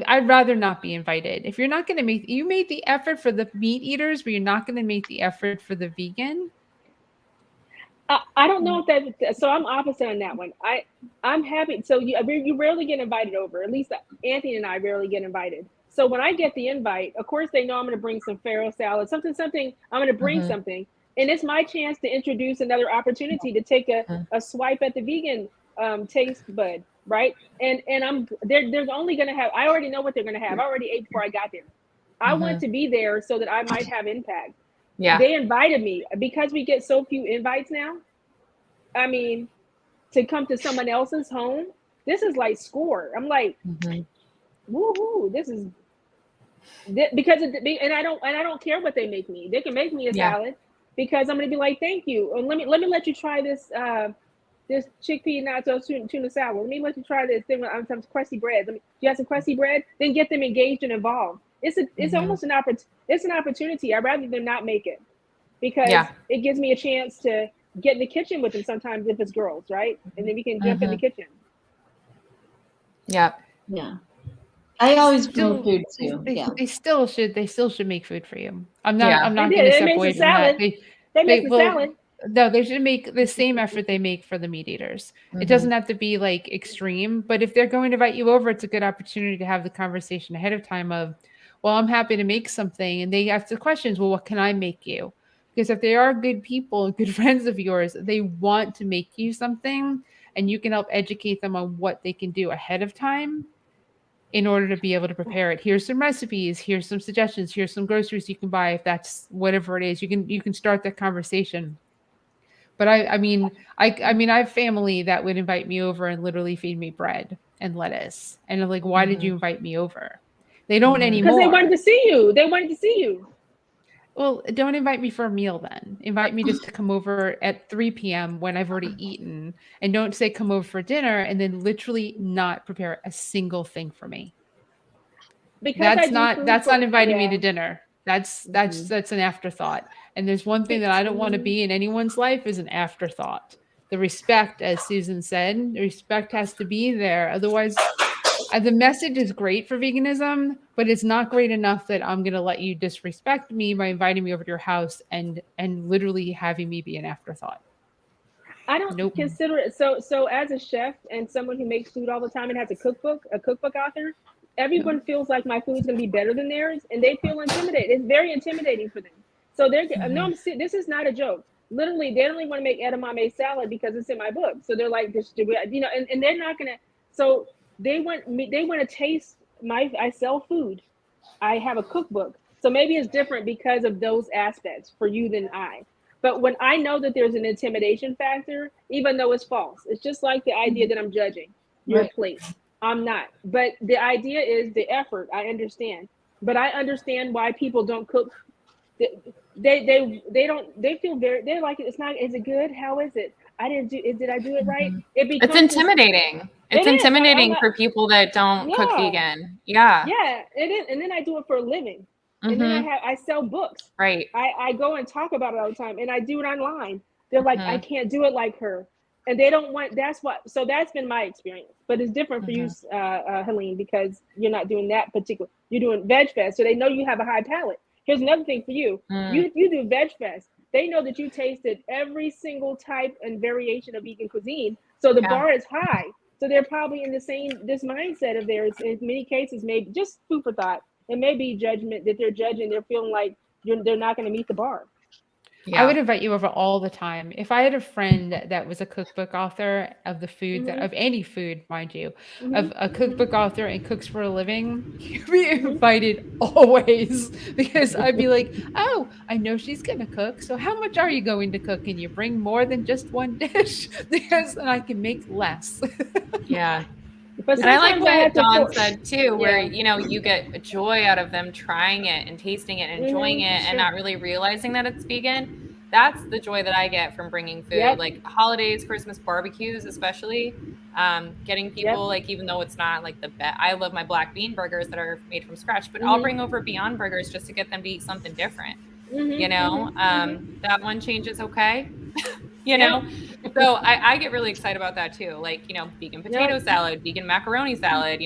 S1: I'd rather not be invited. If you're not going to you made the effort for the meat eaters, but you're not going to make the effort for the vegan.
S3: I don't know if so I'm opposite on that one. I'm happy. So you rarely get invited over. At least Anthony and I rarely get invited. So when I get the invite, of course they know I'm going to bring some farro salad, something. I'm going to bring something. And it's my chance to introduce another opportunity to take a swipe at the vegan taste bud, right? And they're only going to have, I already know what they're going to have. I already ate before I got there. I want to be there so that I might have impact. Yeah. They invited me because we get so few invites now. I mean, to come to someone else's home, this is like score. I'm like, woohoo! This is because and I don't care what they make me. They can make me a salad because I'm gonna be like, thank you. And let me let you try this this chickpea nacho tuna salad. Let me let you try this thing with some crusty bread. You have some crusty bread? Then get them engaged and involved. It's almost an opportunity. I'd rather them not make it because it gives me a chance to get in the kitchen with them sometimes if it's girls, right? And then we can jump in the kitchen.
S2: Yeah. I always bring food too.
S1: They still should make food for you. I'm not going to step away from that.
S3: They make the salad.
S1: No, they should make the same effort they make for the meat eaters. It doesn't have to be like extreme, but if they're going to invite you over, it's a good opportunity to have the conversation ahead of time of, well, I'm happy to make something. And they ask the questions, well, what can I make you? Because if they are good people and good friends of yours, they want to make you something and you can help educate them on what they can do ahead of time in order to be able to prepare it. Here's some recipes, here's some suggestions, here's some groceries you can buy if that's whatever it is. You can start that conversation. But I mean I have family that would invite me over and literally feed me bread and lettuce. And I'm like, why did you invite me over? They don't anymore.
S3: Because they wanted to see you. They wanted to see you.
S1: Well, don't invite me for a meal then. Invite me just to come over at 3 p.m. when I've already eaten. And don't say come over for dinner and then literally not prepare a single thing for me.
S3: Because
S1: That's not inviting me to dinner. That's an afterthought. And there's one thing that I don't want to be in anyone's life is an afterthought. The respect, as Susan said, the respect has to be there. Otherwise, the message is great for veganism, but it's not great enough that I'm going to let you disrespect me by inviting me over to your house and literally having me be an afterthought.
S3: I don't consider it. So as a chef and someone who makes food all the time and has a cookbook author, everyone feels like my food's going to be better than theirs, and they feel intimidated. It's very intimidating for them. So this is not a joke. Literally, they only want to make edamame salad because it's in my book. So they're like, and they're not going to. So they want to taste I sell food. I have a cookbook. So maybe it's different because of those aspects for you than I. But when I know that there's an intimidation factor, even though it's false, it's just like the idea that I'm judging your plate. I'm not. But the idea is the effort. I understand. But I understand why people don't cook. They feel they're like, it's not, is it good? How is it? Did I do it right?
S4: It's intimidating. It's intimidating for people that don't cook vegan. Yeah.
S3: Yeah. It is. And then I do it for a living. And then I sell books.
S4: Right.
S3: I go and talk about it all the time, and I do it online. They're like, I can't do it like her. And they don't want, so that's been my experience. But it's different for you, Helene, because you're not doing that particular, you're doing Veg Fest. So they know you have a high palate. Here's another thing for you. You do Veg Fest. They know that you tasted every single type and variation of vegan cuisine. So the bar is high. So they're probably in this mindset of theirs. In many cases, maybe just food for thought. It may be judgment that they're judging. They're feeling like they're not going to meet the bar.
S1: Yeah. I would invite you over all the time. If I had a friend that was a cookbook author of the food, of any food, mind you, of a cookbook author and cooks for a living, you'd be invited always, because I'd be like, oh, I know she's going to cook. So how much are you going to cook? And you bring more than just one dish? Because then I can make less.
S4: Yeah. But I like what Dawn said too, where you get a joy out of them trying it and tasting it and enjoying it and not really realizing that it's vegan. That's the joy that I get from bringing food, like holidays, Christmas barbecues, especially getting people like, even though it's not like the best. I love my black bean burgers that are made from scratch, but I'll bring over Beyond Burgers just to get them to eat something different. That one change is okay. So I get really excited about that too. Like, vegan potato salad, vegan macaroni salad,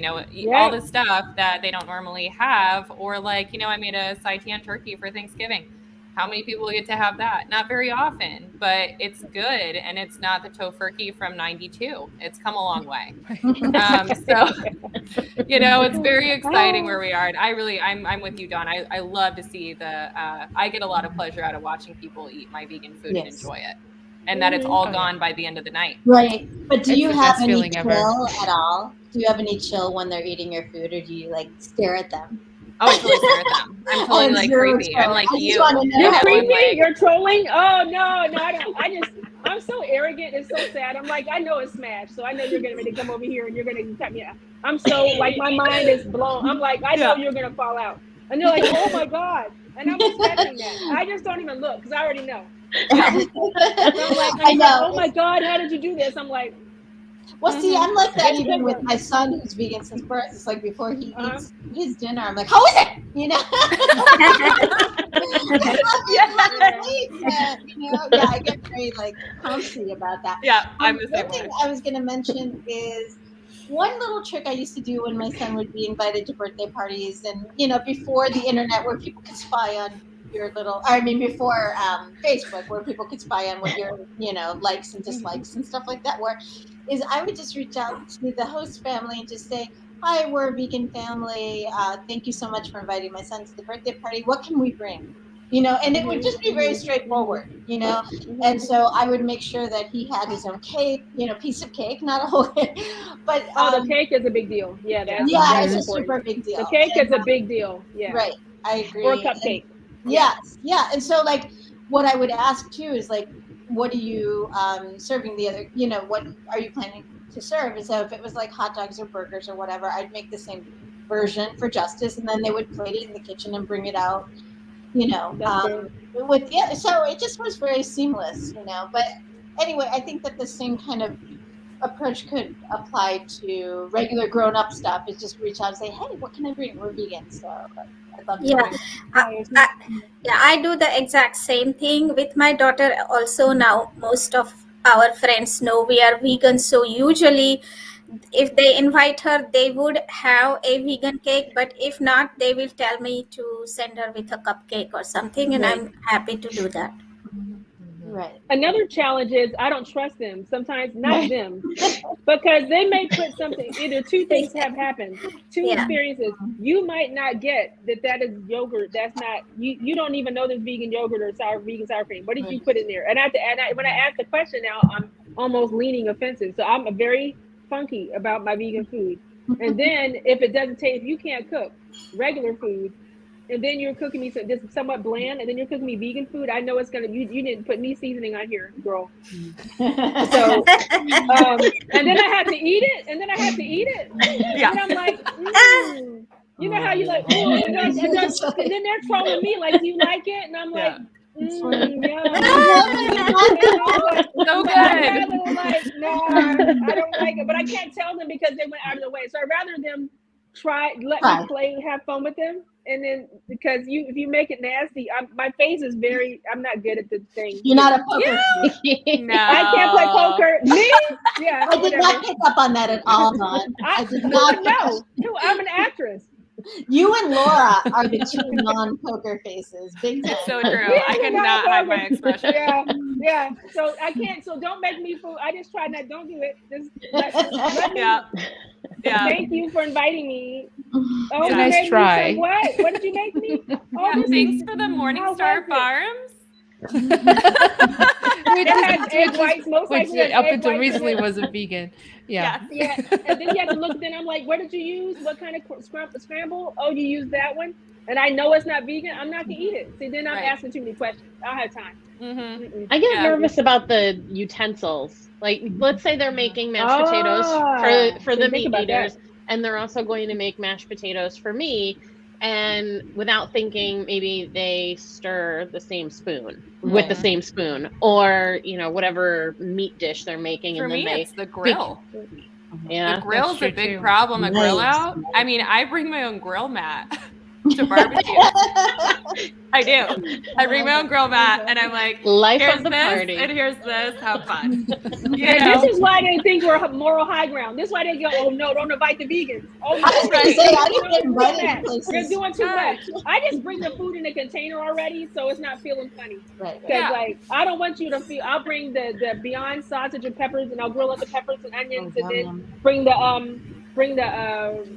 S4: all the stuff that they don't normally have. Or like, I made a seitan turkey for Thanksgiving. How many people get to have that? Not very often, but it's good. And it's not the tofurkey from 92. It's come a long way. It's very exciting where we are. And I'm with you, Dawn. I love to see I get a lot of pleasure out of watching people eat my vegan food and enjoy it. And that it's all gone by the end of the night.
S2: Right. But do you have any chill at all? Do you have any chill when they're eating your food, or do you like stare at them?
S4: Oh, I totally stare at them. I'm totally like creepy. I'm like you.
S3: You're creepy? You're trolling? Oh, no, I don't. I'm so arrogant. It's so sad. I'm like, I know it's smashed. So I know you're going to come over here and you're going to cut me out. I'm so like, my mind is blown. I'm like, I know you're going to fall out. And they're like, oh my God. And I'm expecting that. I just don't even look because I already know. I know. Oh my God, how did you do this? I'm like,
S2: well, see, I'm like that even with my son who's vegan since birth. It's like before he eats his dinner, I'm like, how is it? I get very like clumsy about that.
S4: Yeah, I'm the same
S2: thing I was going to mention is one little trick I used to do when my son would be invited to birthday parties, and before the internet, where people could spy on before Facebook, where people could spy on what your likes and dislikes and stuff like that were, is I would just reach out to the host family and just say, hi, we're a vegan family, thank you so much for inviting my son to the birthday party, what can we bring? you know, and it would just be very straightforward, you know. And so I would make sure that he had his own cake, you know, piece of cake, not a whole cake, but
S3: the cake is a big deal. Yeah, that's
S2: it's a
S3: important.
S2: super big deal.
S3: The cake
S2: and,
S3: is a big deal. Yeah,
S2: right. I agree.
S3: Or a cupcake.
S2: Yes, yeah. And so like what I would ask too is like, what are you serving the other, you know, what are you planning to serve? And so if it was like hot dogs or burgers or whatever, I'd make the same version for Justice, and then they would plate it in the kitchen and bring it out, you know, so it just was very seamless, you know. But anyway, I think that the same kind of approach could apply to regular grown-up stuff. Is just reach out and say, hey, what can I bring? We're vegan, so I'd love to
S6: I do the exact same thing with my daughter also. Now most of our friends know we are vegan, so usually if they invite her, they would have a vegan cake, but if not, they will tell me to send her with a cupcake or something, and I'm happy to do that.
S2: Right.
S3: Another challenge is I don't trust them sometimes, not them, because they may put something, either two things have happened, two experiences. You might not get that is yogurt. That's not, you don't even know there's vegan yogurt or vegan sour cream. What did you put in there? And when I ask the question now, I'm almost leaning offensive. So I'm very funky about my vegan food. And then if it doesn't taste, if you can't cook regular food, and then you're cooking me this somewhat bland, and then you're cooking me vegan food, I know it's gonna, you didn't put any seasoning on here, girl. So and then I have to eat it, and I'm like, you know how you like, and then they're trolling me like, do you like it? And I'm like, yeah.
S4: So good.
S3: Like, no, I don't like it, but I can't tell them because they went out of the way. So I'd rather them let me play, have fun with them. And then because if you make it nasty, my face is I'm not good at the thing.
S2: You're not a poker.
S4: No.
S3: I can't play poker. Me? Yeah.
S2: I did not pick up on that at all, Dawn. I did not
S3: know. I'm an actress.
S2: You and Laura are the two non-poker faces. Big time.
S4: It's so true. Yeah, I cannot hide my expression.
S3: Yeah. So I can't. So don't make me fool. I just try not. Don't do it. Just let me.
S4: Yeah.
S3: Thank you for inviting me. Oh,
S1: nice try.
S3: What? What did you make me? Oh,
S4: thanks for the Morningstar Farms.
S1: Which up until recently was a vegan. Yeah.
S3: And then you have to look. Then I'm like, what did you use? What kind of scramble? Oh, you used that one. And I know it's not vegan. I'm not gonna eat it. See, then I'm asking too many questions. I don't have time.
S5: I get nervous about the utensils. Like, let's say they're making mashed potatoes for the meat eaters, and they're also going to make mashed potatoes for me. And without thinking, maybe they stir the same spoon with the same spoon, or whatever meat dish they're making.
S4: For
S5: and
S4: me,
S5: then
S4: it's the grill.
S5: Yeah,
S4: the grill's a big problem. A grill out. I mean, I bring my own grill mat to barbecue. I do. I bring my own grill mat, and I'm like,
S5: life
S4: of the party, and here's this. Have fun.
S3: This is why they think we're moral high ground. This is why they go, oh no, don't invite the vegans. Oh no, you're doing too much. I just bring the food in a container already, so it's not feeling funny.
S2: Right.
S3: Because like, I don't want you to feel. I'll bring the Beyond sausage and peppers, and I'll grill up the peppers and onions, and then bring the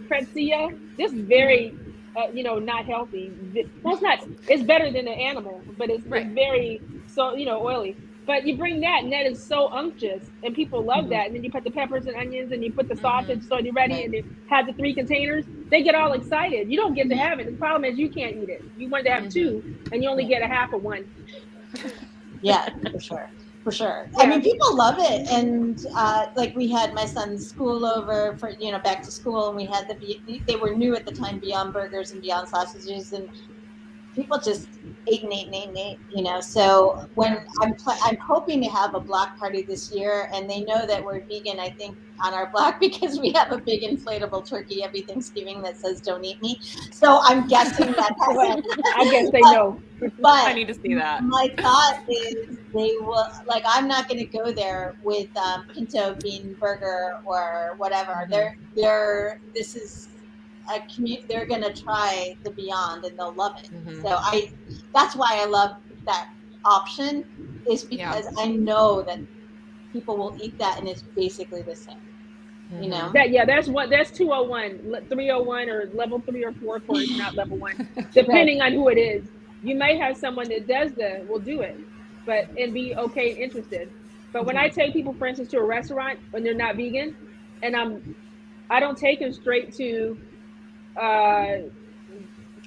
S3: pretzel. This is very. Not healthy. Well, it's not. It's better than an animal, but it's very oily. But you bring that, and that is so unctuous, and people love that. And then you put the peppers and onions, and you put the sausage, so you're ready, and it has the 3 containers. They get all excited. You don't get to have it. The problem is you can't eat it. You want to have 2, and you only get a half of one.
S2: Yeah, for sure. I mean, people love it. And like we had my son's school over for, back to school, and we had they were new at the time, Beyond Burgers and Beyond Sausages, and people just ate. So when I'm hoping to have a block party this year, and they know that we're vegan, I think, on our block, because we have a big inflatable turkey every Thanksgiving that says "Don't eat me." So I'm guessing that
S3: I guess they know.
S2: But
S4: I need to see that.
S2: My thought is they will, like, I'm not going to go there with pinto bean burger or whatever. This is a community. They're going to try the Beyond, and they'll love it. So that's why I love that option, is because I know that people will eat that, and it's basically the same. That's 201, 301, or level 3 or 4 for it's not level 1, depending on who it is.
S3: you may have someone that will do it, but and be okay and interested. But when I take people, for instance, to a restaurant when they're not vegan, and I don't take them straight to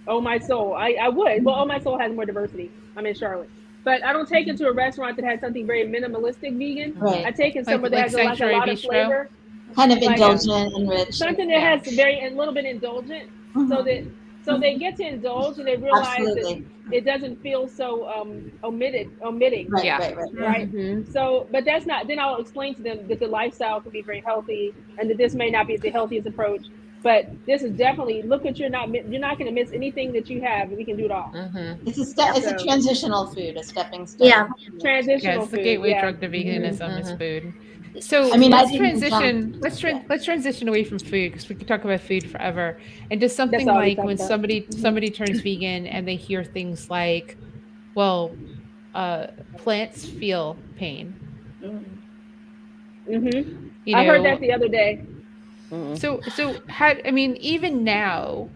S3: Oh My Soul. I would. Well, Oh My Soul has more diversity. I'm in Charlotte. But I don't take them to a restaurant that has something very minimalistic vegan.
S2: Right.
S3: I take them somewhere that has like a
S1: Sanctuary
S3: lot of
S1: Bistro?
S3: flavor.
S2: Kind of
S3: Like,
S2: indulgent and rich.
S3: Something that has a little bit indulgent, so they get to indulge and they realize
S2: Absolutely.
S3: that it doesn't feel so omitting.
S2: Right,
S4: Yeah.
S2: right.
S3: Right.
S1: Mhm.
S3: So, but that's not. Then I'll explain to them that the lifestyle can be very healthy, and that this may not be the healthiest approach. But this is definitely you're not going to miss anything that you have. We can do it all.
S4: Mm-hmm.
S2: It's a
S3: So-
S2: transitional food, a stepping stone.
S6: Yeah.
S3: Transitional
S1: Yeah, it's the
S3: food.
S1: gateway
S3: Yeah.
S1: drug to veganism is
S4: Mhm.
S1: food. So
S2: I mean, I
S1: let's
S2: didn't
S1: transition.
S2: jump-
S1: Let's transition away from food because we could talk about food forever. And just something
S3: all we
S1: like
S3: talk
S1: when
S3: about.
S1: somebody turns vegan and they hear things like, well, plants feel pain.
S3: Mm-hmm.
S1: You
S3: I heard
S1: know,
S3: that the other day.
S1: So I mean, even now,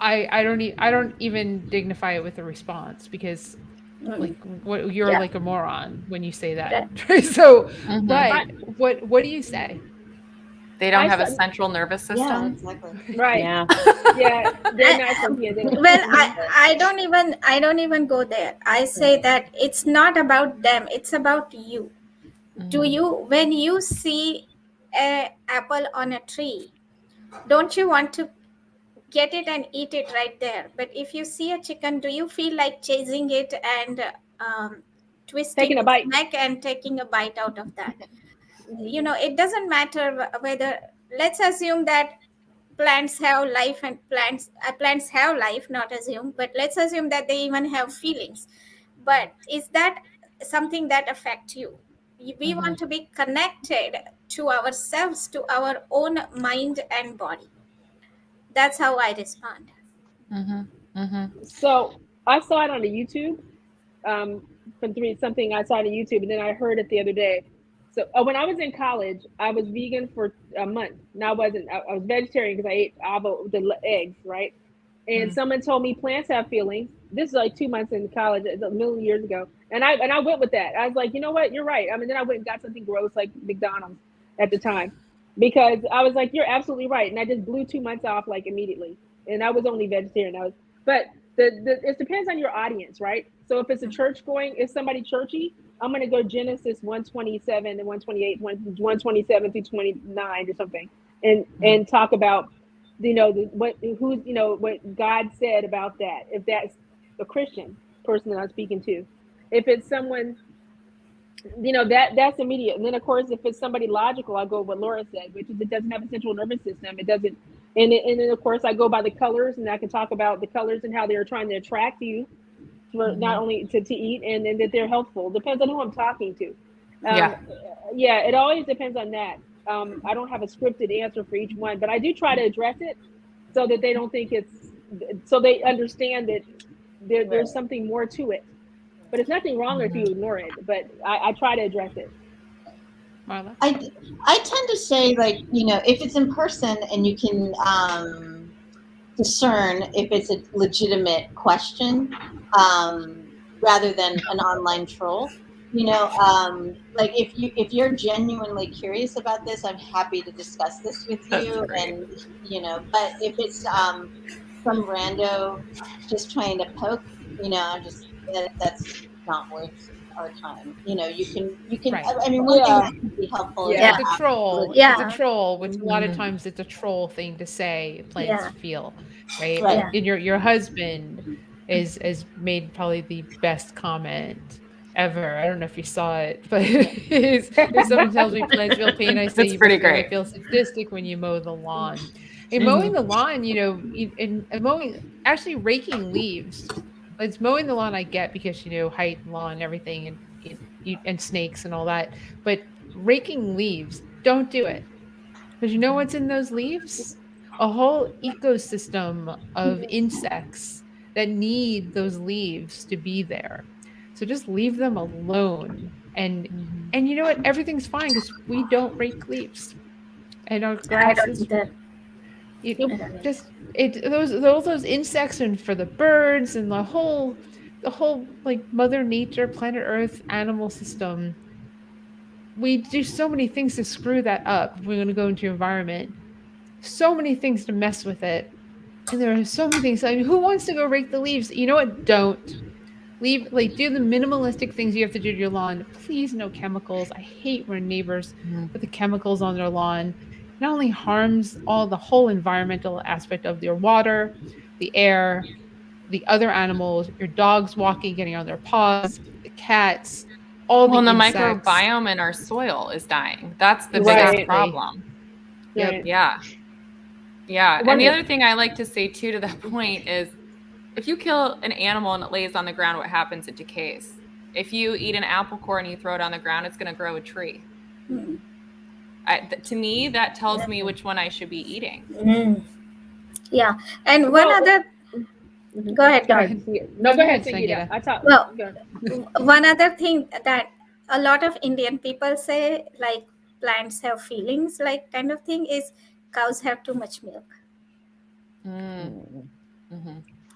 S1: I don't even dignify it with a response because like what you're
S6: Yeah.
S1: like a moron when you say that. So,
S4: Mhm.
S1: but what do you say?
S4: They don't
S3: I
S4: have a
S3: said-
S4: central nervous
S2: Yeah,
S4: system.
S2: exactly.
S3: Right.
S5: Yeah.
S3: Yeah. They're not from here.
S6: Well, I don't even go there. I say that it's not about them, it's about you. Do you, when you see a apple on a tree, don't you want to get it and eat it right there? But if you see a chicken, do you feel like chasing it and twisting
S3: Taking a
S6: its
S3: bite.
S6: neck and taking a bite out of that? You know, it doesn't matter whether, let's assume that plants have life, and plants have life, not assume, but let's assume that they even have feelings. But is that something that affects you? We want to be connected to ourselves, to our own mind and body. That's how I respond.
S3: So I saw it on the YouTube. Something I saw on YouTube, and then I heard it the other day. So when I was in college, I was vegan for a month. Now I wasn't. I was vegetarian because I ate the eggs, right? And someone told me plants have feelings. This is like 2 months in college, a million years ago, and I went with that. I was like, you know what, you're right. I mean, then I went and got something gross like McDonald's at the time because I was like, you're absolutely right, and I just blew 2 months off like immediately. And I was only vegetarian. But it depends on your audience, right? So if it's a church going, if somebody churchy, I'm going to go Genesis 127 and 128, 127 through 29 or something, and talk about, what God said about that. If that's a Christian person that I'm speaking to, if it's someone, that's immediate. And then of course, if it's somebody logical, I go with what Laura said, which is it doesn't have a central nervous system. It doesn't. And then of course I go by the colors, and I can talk about the colors and how they're trying to attract you for not only to eat, and that they're helpful. Depends on who I'm talking to. Yeah, it always depends on that. I don't have a scripted answer for each one, but I do try to address it so that they don't think so they understand that there's something more to it. But it's nothing wrong if you ignore it, but I try to address it.
S1: Marla?
S2: I tend to say, like, if it's in person and you can discern if it's a legitimate question rather than an online troll. Like if you're genuinely curious about this, I'm happy to discuss this with you. And but if it's some rando just trying to poke, that's not worth our time. You can.
S1: Right.
S2: I mean, one thing that can be helpful.
S3: Yeah.
S1: It's a troll.
S6: Yeah.
S1: It's a troll, which a lot of times it's a troll thing to say plants
S6: Yeah.
S1: feel, right?
S2: Right.
S1: And your husband is made probably the best comment ever. I don't know if you saw it, but if someone tells me plants feel pain, I say
S4: It's pretty great.
S1: I feel sadistic when you mow the lawn. And mowing the lawn, and mowing, actually raking leaves. It's mowing the lawn I get because height, lawn, and everything, and snakes and all that. But raking leaves, don't do it, because what's in those leaves? A whole ecosystem of insects that need those leaves to be there. So just leave them alone, and you know what? Everything's fine because we don't rake leaves, and our grass is. Those insects and for the birds and the whole the whole like Mother Nature, planet Earth, animal system. We do so many things to screw that up. If we're going to go into environment. So many things to mess with it. And there are so many things. I mean, who wants to go rake the leaves? You know what? Don't. Leave, like, do the minimalistic things you have to do to your lawn. Please, no chemicals. I hate when neighbors put the chemicals on their lawn. It not only harms all the whole environmental aspect of your water, the air, the other animals, your dogs walking, getting on their paws, the cats, all
S4: Well, and
S1: the
S4: the
S1: insects.
S4: microbiome in our soil is dying. That's the
S3: Right.
S4: biggest problem.
S1: Yep.
S3: Right.
S4: Yeah. Yeah. And the
S3: Wonderful.
S4: other thing I like to say too to that point is if you kill an animal and it lays on the ground, what happens? It decays. If you eat an apple core and you throw it on the ground, it's going to grow a tree. To me, that tells me which one I should be eating.
S6: Yeah, and one
S3: Well,
S6: other. Go ahead.
S3: Go ahead. No, go ahead,
S1: Sangeeta.
S3: Sangeeta. I talk.
S6: Well,
S3: go ahead.
S6: One other thing that a lot of Indian people say, like plants have feelings, like kind of thing, is cows have too much milk.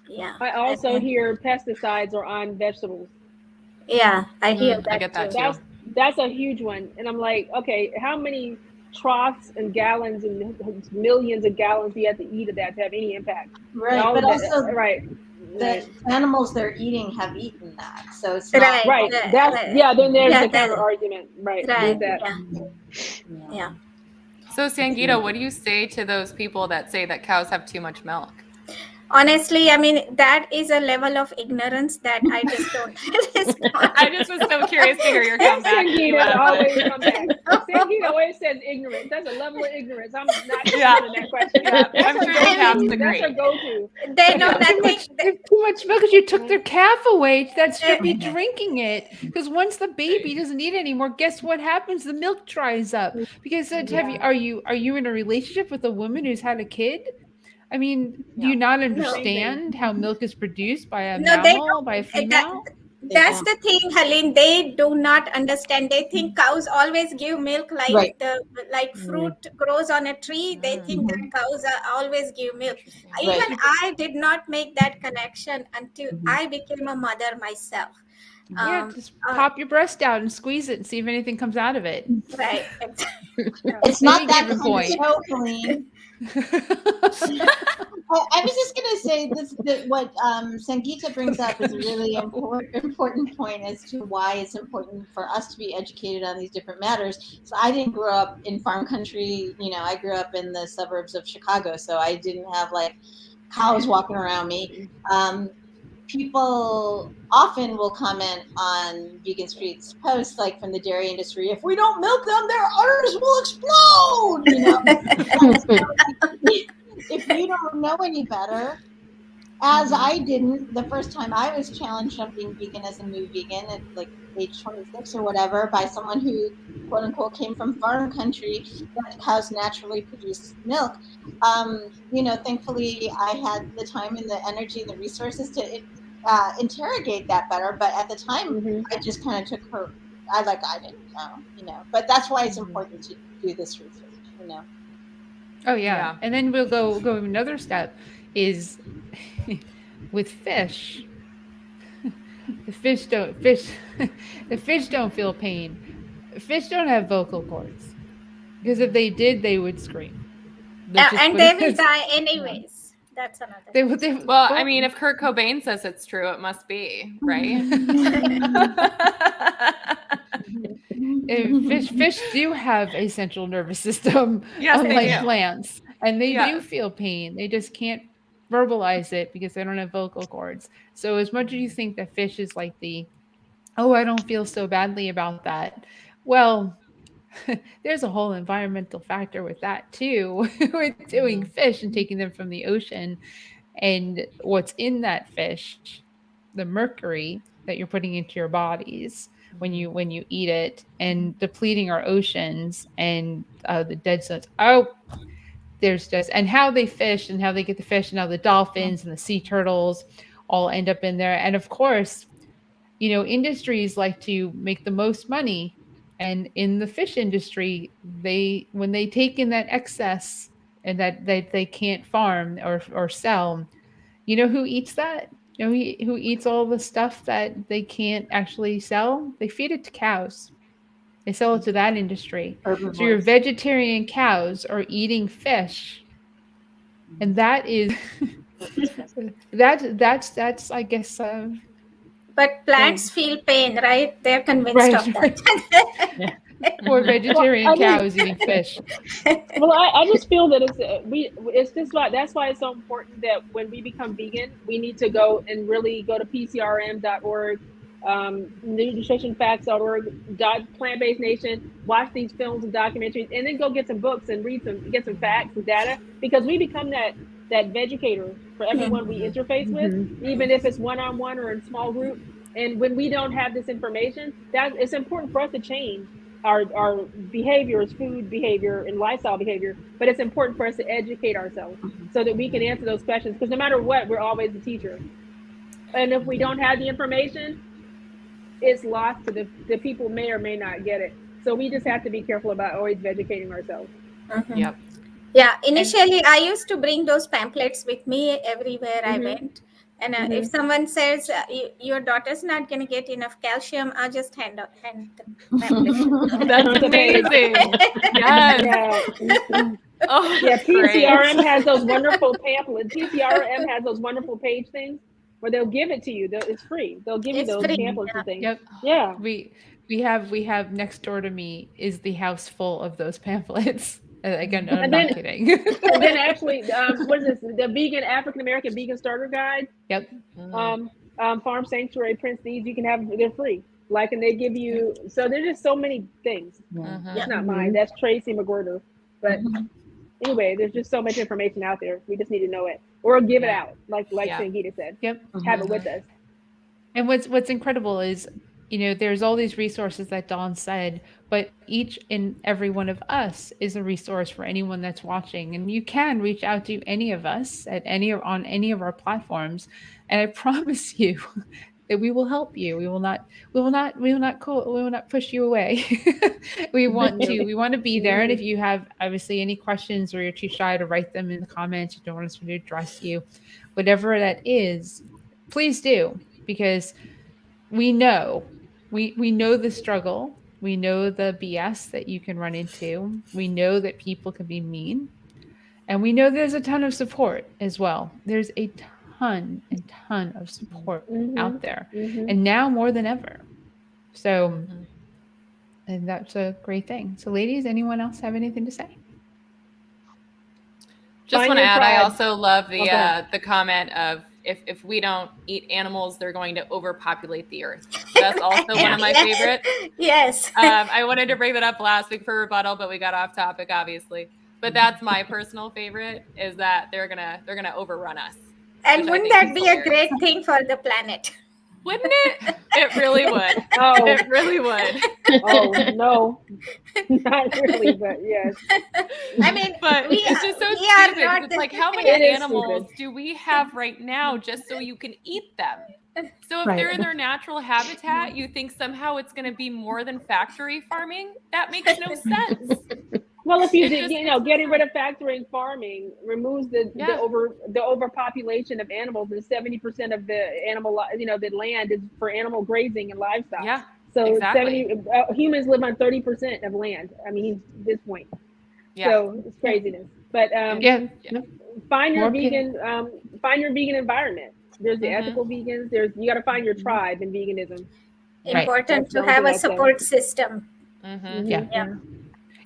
S6: Yeah.
S3: I also
S6: And-
S3: hear pesticides are on vegetables.
S6: Yeah, I hear
S4: I
S6: that.
S4: get that
S6: too.
S4: too.
S3: That's a huge one. And I'm like, okay, how many troughs and gallons and millions of gallons do you have to eat of that to have any impact?
S2: Right,
S3: All
S2: but
S3: of that-
S2: also
S3: right.
S2: the animals they're eating have eaten that, so it's not
S6: Right.
S3: Right.
S6: Yeah,
S3: That's
S6: right.
S3: yeah. Then there's
S6: Yeah,
S3: the
S6: that-
S3: counter argument. Right.
S6: Right.
S3: With that.
S6: Yeah.
S4: So, Sangeeta, what do you say to those people that say that cows have too much milk?
S6: Honestly, I mean, that is a level of ignorance that I just don't respond.
S4: I just was so curious to hear your comeback.
S3: Sangeeta always come back. Sangeeta always says ignorant. That's a level of ignorance. I'm not
S4: Yeah.
S3: answering that question.
S4: Yeah,
S3: That's
S4: I'm
S3: her
S4: sure
S3: go-to.
S4: the cats
S3: That's
S4: agree.
S3: her go-to.
S6: They know
S1: Too
S6: nothing.
S1: much, too much milk because you took their calf away. That should be drinking it. Because once the baby doesn't eat anymore, guess what happens? The milk dries up. Because are you in a relationship with a woman who's had a kid? I mean, do you not understand how milk is produced by a
S6: No, they
S1: mammal, by a female?
S6: That's the thing, Helene. They do not understand. They think cows always give milk like
S2: Right.
S6: fruit grows on a tree. They think that cows always give milk.
S2: Right.
S6: Even I did not make that connection until I became a mother myself.
S1: Yeah, just pop your breast out and squeeze it and see if anything comes out of it.
S6: Right.
S2: It's not
S1: Any
S2: that
S1: given
S2: kind
S1: point.
S2: of show, Colleen. I was just going to say this: that what Sangeeta brings up is a really important point as to why it's important for us to be educated on these different matters. So I didn't grow up in farm country. You know, I grew up in the suburbs of Chicago, so I didn't have like cows walking around me. People often will comment on Vegan Street's posts, like from the dairy industry, if we don't milk them, their udders will explode. You know, if you don't know any better, as I didn't the first time I was challenged on being vegan as a new vegan at like age 26 or whatever by someone who quote unquote came from farm country that cows naturally produce milk. You know, thankfully I had the time and the energy and the resources to interrogate that better. But at the time, I just kind of took her. I didn't know, you know. But that's why it's important to do this research, you know.
S1: Oh yeah. And then we'll go another step is with fish. The fish don't feel pain. Fish don't have vocal cords. Because if they did, they would scream.
S6: And they will die anyways. That's another.
S4: Well, I mean, if Kurt Cobain says it's true, it must be, right?
S1: Fish do have a central nervous system,
S4: Yes, they
S1: unlike
S4: do.
S1: plants, and they
S4: Yes.
S1: do feel pain. They just can't verbalize it because they don't have vocal cords. So as much as you think that fish is like I don't feel so badly about that. Well, there's a whole environmental factor with that too, with doing fish and taking them from the ocean, and what's in that fish, the mercury that you're putting into your bodies when you eat it, and depleting our oceans and the dead zones. There's just, and how they fish and how they get the fish and how the dolphins and the sea turtles all end up in there. And of course, you know, industries like to make the most money. And in the fish industry, when they take in that excess and that they can't farm or sell, you know who eats that? You know, who eats all the stuff that they can't actually sell? They feed it to cows. They sell it to that industry. So your
S2: Herbivores.
S1: vegetarian cows are eating fish, and that is that's I guess
S6: But plants feel pain, right? They're convinced of
S1: right.
S6: that.
S1: Or vegetarian
S3: I mean-
S1: cows eating fish.
S3: Well, I just feel that it's just why that's why it's so important that when we become vegan, we need to go and really go to pcrm.org, nutritionfacts.org, Plant-Based Nation, watch these films and documentaries, and then go get some books and get some facts and data, because we become that veducator for everyone we interface with, even if it's one-on-one or in small group. And when we don't have this information, that it's important for us to change our behaviors, food behavior and lifestyle behavior, but it's important for us to educate ourselves so that we can answer those questions, because no matter what, we're always the teacher. And if we don't have the information, it's lost to the people may or may not get it. So we just have to be careful about always educating ourselves.
S4: Yep.
S6: Yeah, initially I used to bring those pamphlets with me everywhere I went. And if someone says your daughter's not going to get enough calcium, I'll just hand the pamphlet.
S4: That's amazing. Yes. Oh,
S3: Yeah,
S4: that's great.
S3: PCRM has those wonderful pamphlets. PCRM has those wonderful page things where they'll give it to you. It's free. They'll give you
S6: It's
S3: those
S6: free,
S3: pamphlets
S6: yeah.
S3: and things.
S1: Yep.
S3: Yeah.
S1: We have next door to me is the house full of those pamphlets. Again, I'm
S3: And
S1: not
S3: then-
S1: kidding.
S3: And then actually, what is this? The vegan African American vegan starter guide.
S1: Yep.
S3: Farm Sanctuary prints these. You can have they're free. Like, and they give you. So there's just so many things. It's not mine. That's Tracy McGuirter. But anyway, there's just so much information out there. We just need to know it or give it out, like
S4: Yeah.
S3: Sangeeta said.
S1: Yep.
S3: Have it with us.
S1: And what's incredible is, you know, there's all these resources that Dawn said, but each and every one of us is a resource for anyone that's watching. And you can reach out to any of us on any of our platforms, and I promise you that we will help you. We will not push you away. we want to be there. And if you have obviously any questions, or you're too shy to write them in the comments, you don't want us to address you, whatever that is, please do, because we know the struggle. We know the BS that you can run into. We know that people can be mean. And we know there's a ton of support as well. There's a ton of support out there. And now more than ever. So, and that's a great thing. So ladies, anyone else have anything to say?
S4: Just
S3: Find
S4: want to
S3: your
S4: add, I
S3: tribe.
S4: also love the
S3: Okay.
S4: the comment of if we don't eat animals, they're going to overpopulate the earth. That's also one of my favorite.
S6: Yes.
S4: I wanted to bring that up last week for rebuttal, but we got off topic, obviously. But that's my personal favorite, is that they're gonna overrun us.
S6: And
S4: which I
S6: wouldn't
S4: think
S6: that
S4: is
S6: be a
S4: hilarious.
S6: great thing for the planet?
S4: Wouldn't it? It really would.
S3: Oh,
S4: It really would.
S3: oh no, not really, but yes.
S6: I mean,
S4: But
S6: we
S4: it's just so
S6: we are
S4: stupid.
S6: not
S4: 'Cause it's like, how many
S3: It is
S4: animals
S3: stupid.
S4: do we have right now just so you can eat them? So if
S1: Right.
S4: they're in their natural habitat, you think somehow it's going to be more than factory farming? That makes no sense.
S3: Well, if you
S4: It
S3: did,
S4: just
S3: you know,
S4: makes no
S3: getting rid
S4: sense.
S3: of factory farming removes the
S4: Yeah.
S3: overpopulation of animals, and 70% of the the land is for animal grazing and livestock.
S4: Yeah.
S3: So
S4: exactly.
S3: humans live on 30% of land. I mean, at this point.
S4: Yeah.
S3: So it's craziness. But
S1: Yeah.
S3: find your
S1: More
S3: vegan environment. There's the
S4: Mhm.
S3: ethical vegans. You got to find your tribe in veganism.
S1: Right.
S6: important
S3: That's
S6: to
S3: one
S6: have
S3: thing
S6: a
S3: I'd say.
S6: support system.
S4: Mhm.
S1: Yeah.
S6: Yeah.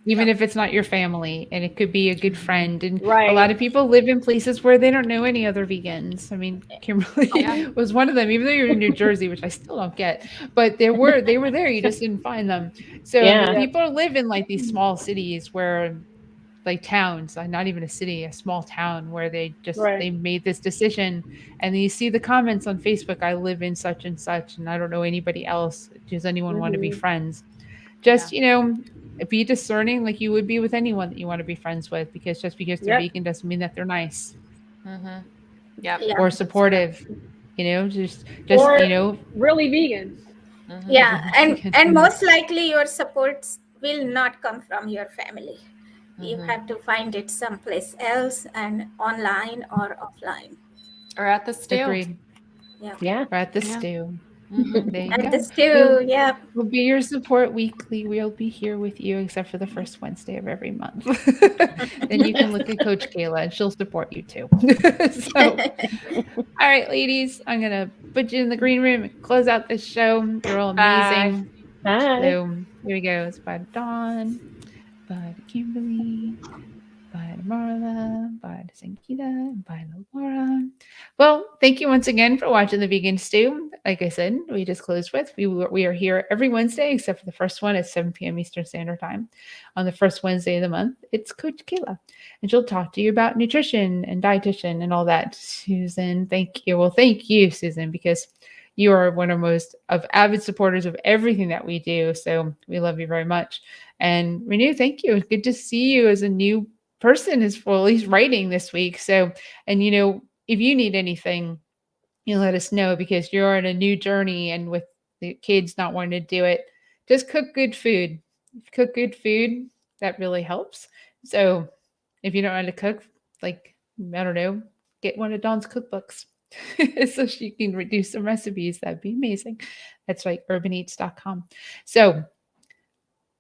S1: Even if it's not your family, and it could be a good friend. And
S3: Right.
S1: a lot of people live in places where they don't know any other vegans. I mean, Kimberly
S4: Yeah.
S1: was one of them, even though you're in New Jersey, which I still don't get. But they were there. You just didn't find them. So
S5: Yeah.
S1: people live in like these small cities where, like towns, like not even a city, a small town, where they just
S3: Right.
S1: they made this decision. And then you see the comments on Facebook, I live in such and such, and I don't know anybody else. Does anyone want to be friends? Just, be discerning like you would be with anyone that you want to be friends with, because just because they're
S3: Yep.
S1: vegan doesn't mean that they're nice
S4: Mhm. Yep.
S6: Yeah.
S1: or supportive. Just
S3: Or-
S1: you
S3: Really vegan.
S4: Mhm.
S6: Yeah, and
S1: Mhm.
S6: most likely your supports will not come from your family. You
S4: Mhm.
S6: have to find it someplace else, and online or offline.
S4: Or at the stew.
S1: agreed.
S5: Yeah.
S1: We're at the
S4: Yeah.
S1: stew.
S4: Mhm.
S1: There you
S6: And
S1: go.
S6: the stew, yeah.
S1: We'll be your support weekly. We'll be here with you, except for the first Wednesday of every month. Then you can look at Coach Kayla, and she'll support you too. So, all right, ladies, I'm gonna put you in the green room and close out this show. You're all
S4: Bye.
S1: amazing.
S5: Bye.
S1: So here we go. It's by Dawn, by Kimberly, by Marla, by Sankita, and by Laura. Well, thank you once again for watching the Vegan Stew. Like I said, we just closed with we are here every Wednesday except for the first one at 7 p.m. Eastern Standard Time. On the first Wednesday of the month, it's Coach Kayla, and she'll talk to you about nutrition and dietitian and all that. Susan, thank you. Well, thank you, Susan, because you are one of most of avid supporters of everything that we do. So we love you very much. And Renew, thank you. It's good to see you as a new person is well, at least writing this week. So, and if you need anything, let us know because you're on a new journey and with the kids not wanting to do it, just cook good food. Cook good food, that really helps. So if you don't know how to cook, like, I don't know, get one of Dawn's cookbooks so she can reduce some recipes. That'd be amazing. That's like urbaneats.com. So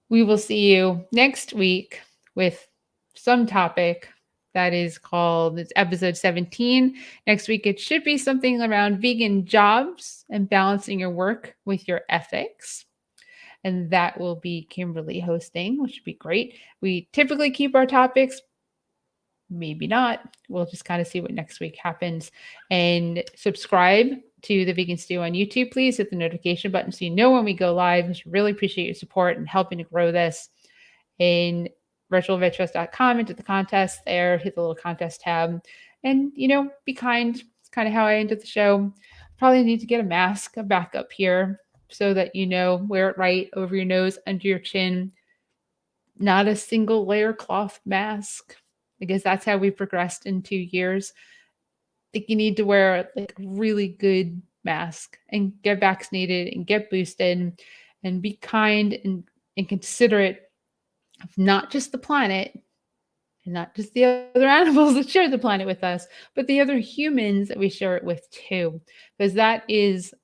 S1: we will see you next week with some topic that is called, it's episode 17. Next week, it should be something around vegan jobs and balancing your work with your ethics. And that will be Kimberly hosting, which would be great. We typically keep our topics, maybe not. We'll just kind of see what next week happens. And subscribe to the Vegan Stew on YouTube. Please hit the notification button so you know when we go live. We really appreciate your support and helping to grow this. In virtualvetrust.com, into the contest there, hit the little contest tab, and be kind. It's kind of how I ended the show. Probably need to get a backup here so that wear it right over your nose, under your chin. Not a single layer cloth mask, because that's how we progressed in 2 years. I think you need to wear like a really good mask and get vaccinated and get boosted and be kind and considerate of not just the planet and not just the other animals that share the planet with us, but the other humans that we share it with too. Because that is,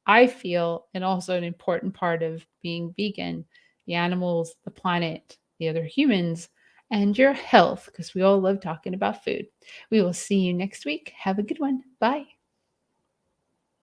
S1: I feel, and also an important part of being vegan, the animals, the planet, the other humans, and your health, because we all love talking about food. We will see you next week. Have a good one. Bye.